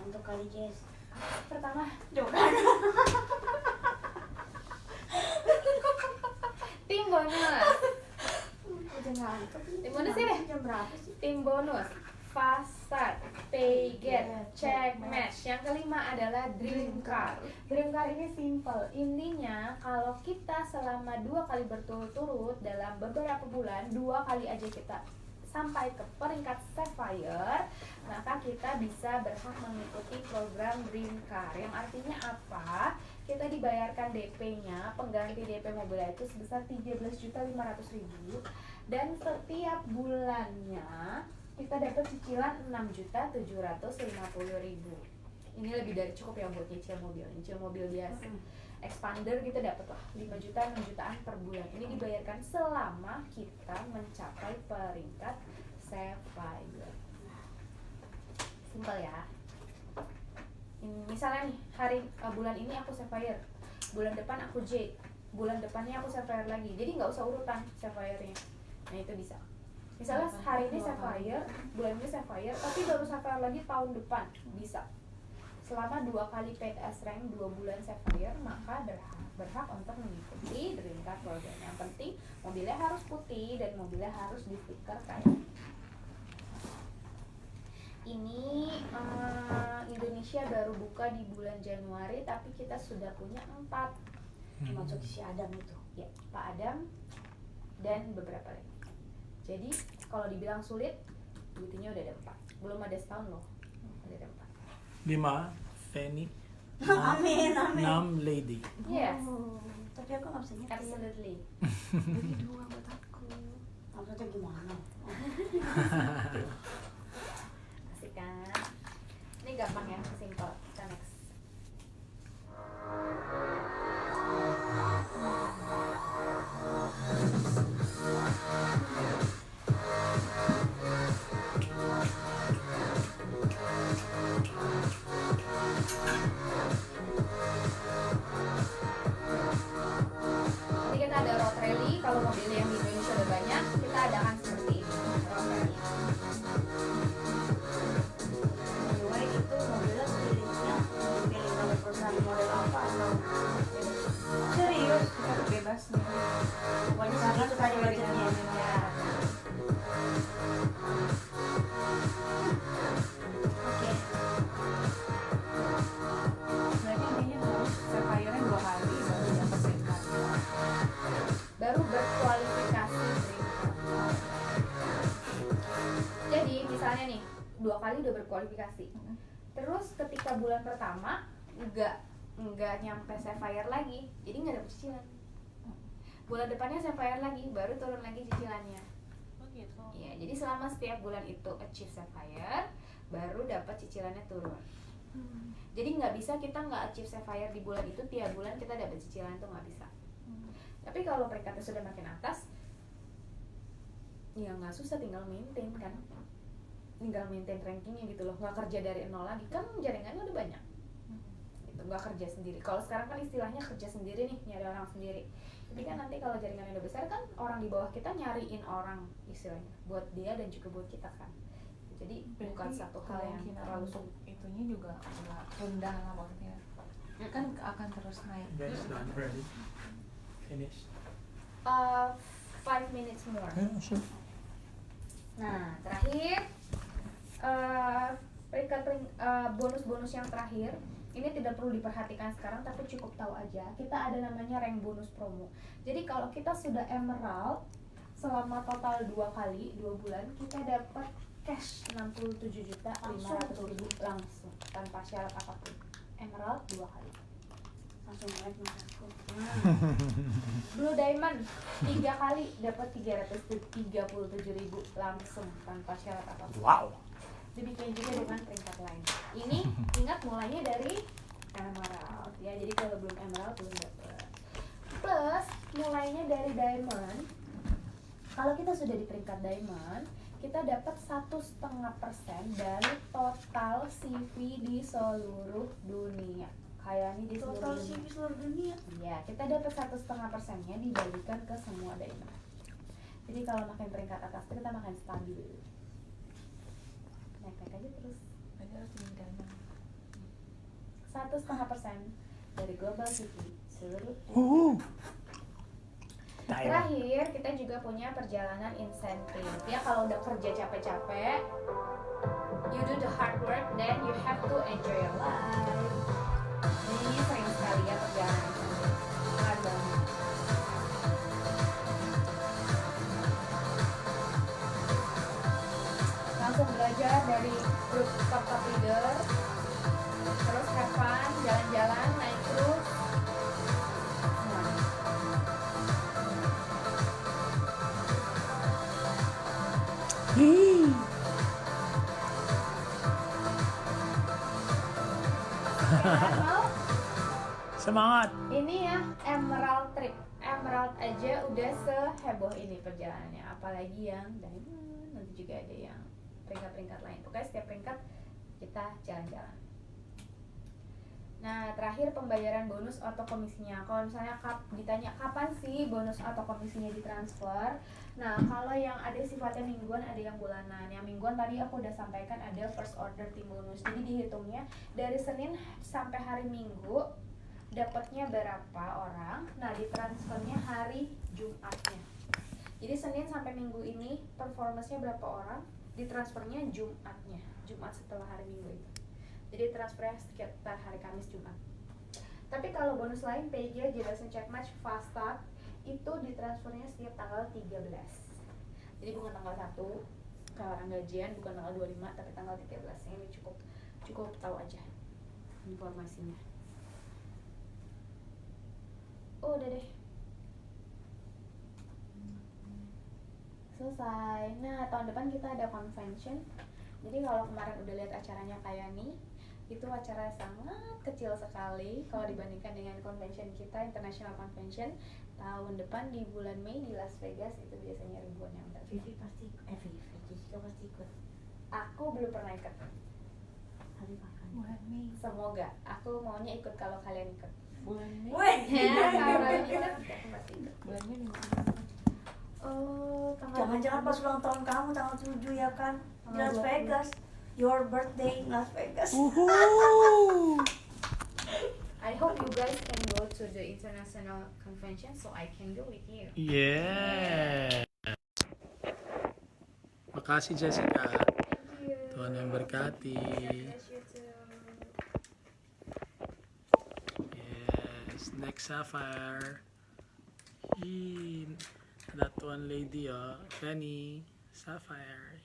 [SPEAKER 3] Untuk kali Jess.
[SPEAKER 1] Pertama
[SPEAKER 3] Jokan.
[SPEAKER 1] tim bonus.
[SPEAKER 3] Udah ngantuk.
[SPEAKER 1] Tim bonus ya deh.
[SPEAKER 3] Jam berapa sih?
[SPEAKER 1] Tim bonus, fast start, pay gate, check match. Yang kelima adalah dream car. Dream car ini simple. Intinya kalau kita selama 2 kali berturut-turut dalam beberapa bulan, 2 kali aja kita sampai ke peringkat Sapphire, maka kita bisa berhak mengikuti program Dream Car. Yang artinya apa? Kita dibayarkan DP-nya, pengganti DP mobilnya itu sebesar 13.500.000, dan setiap bulannya kita dapat cicilan 6.750.000. Ini lebih dari cukup ya buat nyicil mobil. Nyicil mobil biasa. Expander kita dapat lah 5 juta, 6 jutaan per bulan. Ini dibayarkan selama kita mencapai peringkat Sapphire. Simpel ya. Misalnya nih, bulan ini aku Sapphire, bulan depan aku Jade, bulan depannya aku Sapphire lagi. Jadi nggak usah urutan Sapphire-nya. Nah itu bisa. Misalnya hari ini Sapphire, bulan ini Sapphire, tapi baru Sapphire lagi tahun depan, bisa. Selama 2 kali PTS rank 2 bulan Sapphire, maka berhak untuk mengikuti Dream Car program. Yang penting mobilnya harus putih dan mobilnya harus di stiker kayak ini. Indonesia baru buka di bulan Januari, tapi kita sudah punya 4.
[SPEAKER 3] Maksud si Adam itu.
[SPEAKER 1] Ya, Pak Adam dan beberapa lagi. Jadi kalau dibilang sulit, buktinya udah ada 4. Belum ada setahun loh, ada 4.
[SPEAKER 2] 5 Fanny.
[SPEAKER 3] Amin, amin.
[SPEAKER 2] 6 Lady.
[SPEAKER 1] Yes,
[SPEAKER 3] Oh, tapi aku nggak bisa nyetir.
[SPEAKER 1] absolutely.
[SPEAKER 4] Beli 2 buat aku.
[SPEAKER 3] Maksudnya gimana?
[SPEAKER 1] Asik kan? Ini gampang ya, simple. Kita next. Jadi kita ada road rally. Kalau mobil yang di Indonesia udah banyak, kita adakan seperti ini road rally.
[SPEAKER 3] Anyway, itu mobilnya pilihnya pilih kalau perusahaan model apa atau serius?
[SPEAKER 4] Kita bebas nih.
[SPEAKER 3] Pokoknya segitu tadi budgetnya.
[SPEAKER 1] Ya.
[SPEAKER 3] Oke.
[SPEAKER 4] Berarti intinya harus Sapphire-nya 2 kali baru dapat peringkat.
[SPEAKER 1] Baru berkualifikasi Dream Car. Jadi misalnya nih 2 kali udah berkualifikasi. Terus ketika bulan pertama nggak nyampe Sapphire lagi, jadi nggak dapet cicilan. Bulan depannya Sapphire lagi, baru turun lagi cicilannya.
[SPEAKER 4] Oh gitu.
[SPEAKER 1] Ya, jadi selama setiap bulan itu achieve Sapphire, baru dapat cicilannya turun. Jadi nggak bisa kita nggak achieve Sapphire di bulan itu, tiap bulan kita dapat cicilan, itu nggak bisa. Tapi kalau peringkatnya sudah makin atas, ya nggak susah, tinggal maintain kan, tinggal maintain rankingnya gitu loh, nggak kerja dari nol lagi, kan jaringannya udah banyak. Gitu, nggak kerja sendiri. Kalau sekarang kan istilahnya kerja sendiri nih, nyari orang sendiri. Tapi kan nanti kalau jaringannya udah besar kan orang di bawah kita nyariin orang istilahnya buat dia dan juga buat kita kan. Jadi bukan satu hal yang
[SPEAKER 4] kemungkinan
[SPEAKER 1] terlalu
[SPEAKER 4] untuk itunya juga nggak rendah lah maksudnya. Kan akan terus naik.
[SPEAKER 2] Guys, done. Ready? Finish.
[SPEAKER 1] 5 minutes more.
[SPEAKER 2] Yeah, sure.
[SPEAKER 1] Nah, terakhir bonus-bonus yang terakhir ini tidak perlu diperhatikan sekarang, tapi cukup tahu aja. Kita ada namanya rank bonus promo. Jadi kalau kita sudah emerald selama total 2 kali 2 bulan, kita dapat cash 67.500.000 langsung tanpa syarat apapun. Emerald 2 kali.
[SPEAKER 3] langsung naik mas aku.
[SPEAKER 1] Blue Diamond 3 kali dapat 337.000 langsung tanpa syarat apapun.
[SPEAKER 2] Wow.
[SPEAKER 1] Demikian juga dengan peringkat lain. Ini ingat mulainya dari emerald ya, jadi kalau belum emerald belum dapat. Plus mulainya dari diamond. Kalau kita sudah di peringkat diamond, kita dapat 1,5% dari total CV di seluruh dunia. Kayak ini di
[SPEAKER 3] Total
[SPEAKER 1] seluruh dunia.
[SPEAKER 3] CV seluruh dunia.
[SPEAKER 1] Iya, kita dapat 1,5%-nya dibagikan ke semua diamond. Jadi kalau makin peringkat atas itu kita makin stabil. Naik aja terus.
[SPEAKER 4] Berarti harus di diamond.
[SPEAKER 1] 1,5% dari global CV seluruh dunia.
[SPEAKER 2] Diamond.
[SPEAKER 1] Terakhir, kita juga punya perjalanan insentif. Ya, kalau udah kerja capek-capek, you do the hard work, then you have to enjoy your life. Ini sering sekali ya perjalanan insentif. Sangat banget. Langsung belajar dari grup top leader, terus have fun, jalan-jalan, naik terus. Semuanya. Mau?
[SPEAKER 2] Semangat.
[SPEAKER 1] Ini ya Emerald Trip. Emerald aja udah seheboh ini perjalanannya, apalagi yang diamond, nanti juga ada yang peringkat-peringkat lain. Pokoknya setiap peringkat kita jalan-jalan. Nah, terakhir pembayaran bonus atau komisinya. Kalau misalnya ditanya kapan sih bonus atau komisinya ditransfer? Nah, kalau yang ada sifatnya mingguan, ada yang bulanan. Yang mingguan tadi aku udah sampaikan ada first order tim bonus. Jadi dihitungnya dari Senin sampai hari Minggu dapatnya berapa orang. Nah, ditransfernya hari Jumatnya. Jadi Senin sampai Minggu ini performance-nya berapa orang, ditransfernya Jumatnya. Jumat setelah hari Minggu itu. Jadi transfernya sekitar hari Kamis Jumat. Tapi kalau bonus lain PJ, Jelasin Checkmatch, Fast Start itu ditransfernya setiap tanggal 13. Jadi bukan tanggal 1 kalau orang gajian, bukan tanggal 25 tapi tanggal 13. Ini cukup tahu aja informasinya. Oh, udah deh. Selesai. Nah, tahun depan kita ada convention. Jadi kalau kemarin udah lihat acaranya kayak nih, itu acara sangat kecil sekali kalau dibandingkan dengan convention kita, international convention. Tahun depan di bulan Mei di Las Vegas itu biasanya ribuan yang datang.
[SPEAKER 3] Vivi pasti Jessica pasti ikut.
[SPEAKER 1] Aku belum pernah ikut.
[SPEAKER 3] Hari makan.
[SPEAKER 4] Bulan Mei.
[SPEAKER 1] Semoga. Aku maunya ikut kalau kalian ikut.
[SPEAKER 4] Bulan Mei.
[SPEAKER 3] Weh.
[SPEAKER 1] Ya, kalau kalian ikut, aku pasti ikut.
[SPEAKER 4] Bulan Mei 5
[SPEAKER 1] Oh, tanggal
[SPEAKER 3] Jangan-jangan pas ulang tahun kamu tanggal 7 ya kan? Di
[SPEAKER 1] Tanggal
[SPEAKER 3] Las
[SPEAKER 1] 20.
[SPEAKER 3] Vegas. Your birthday in Las Vegas.
[SPEAKER 1] I hope you guys can go to the international convention so I can go with you.
[SPEAKER 2] Yeah. Makasih Jessica.
[SPEAKER 1] Thank you.
[SPEAKER 2] Tuhan yang berkati.
[SPEAKER 1] Bless you too.
[SPEAKER 2] Yes. Next Sapphire. That one lady, Penny. Sapphire.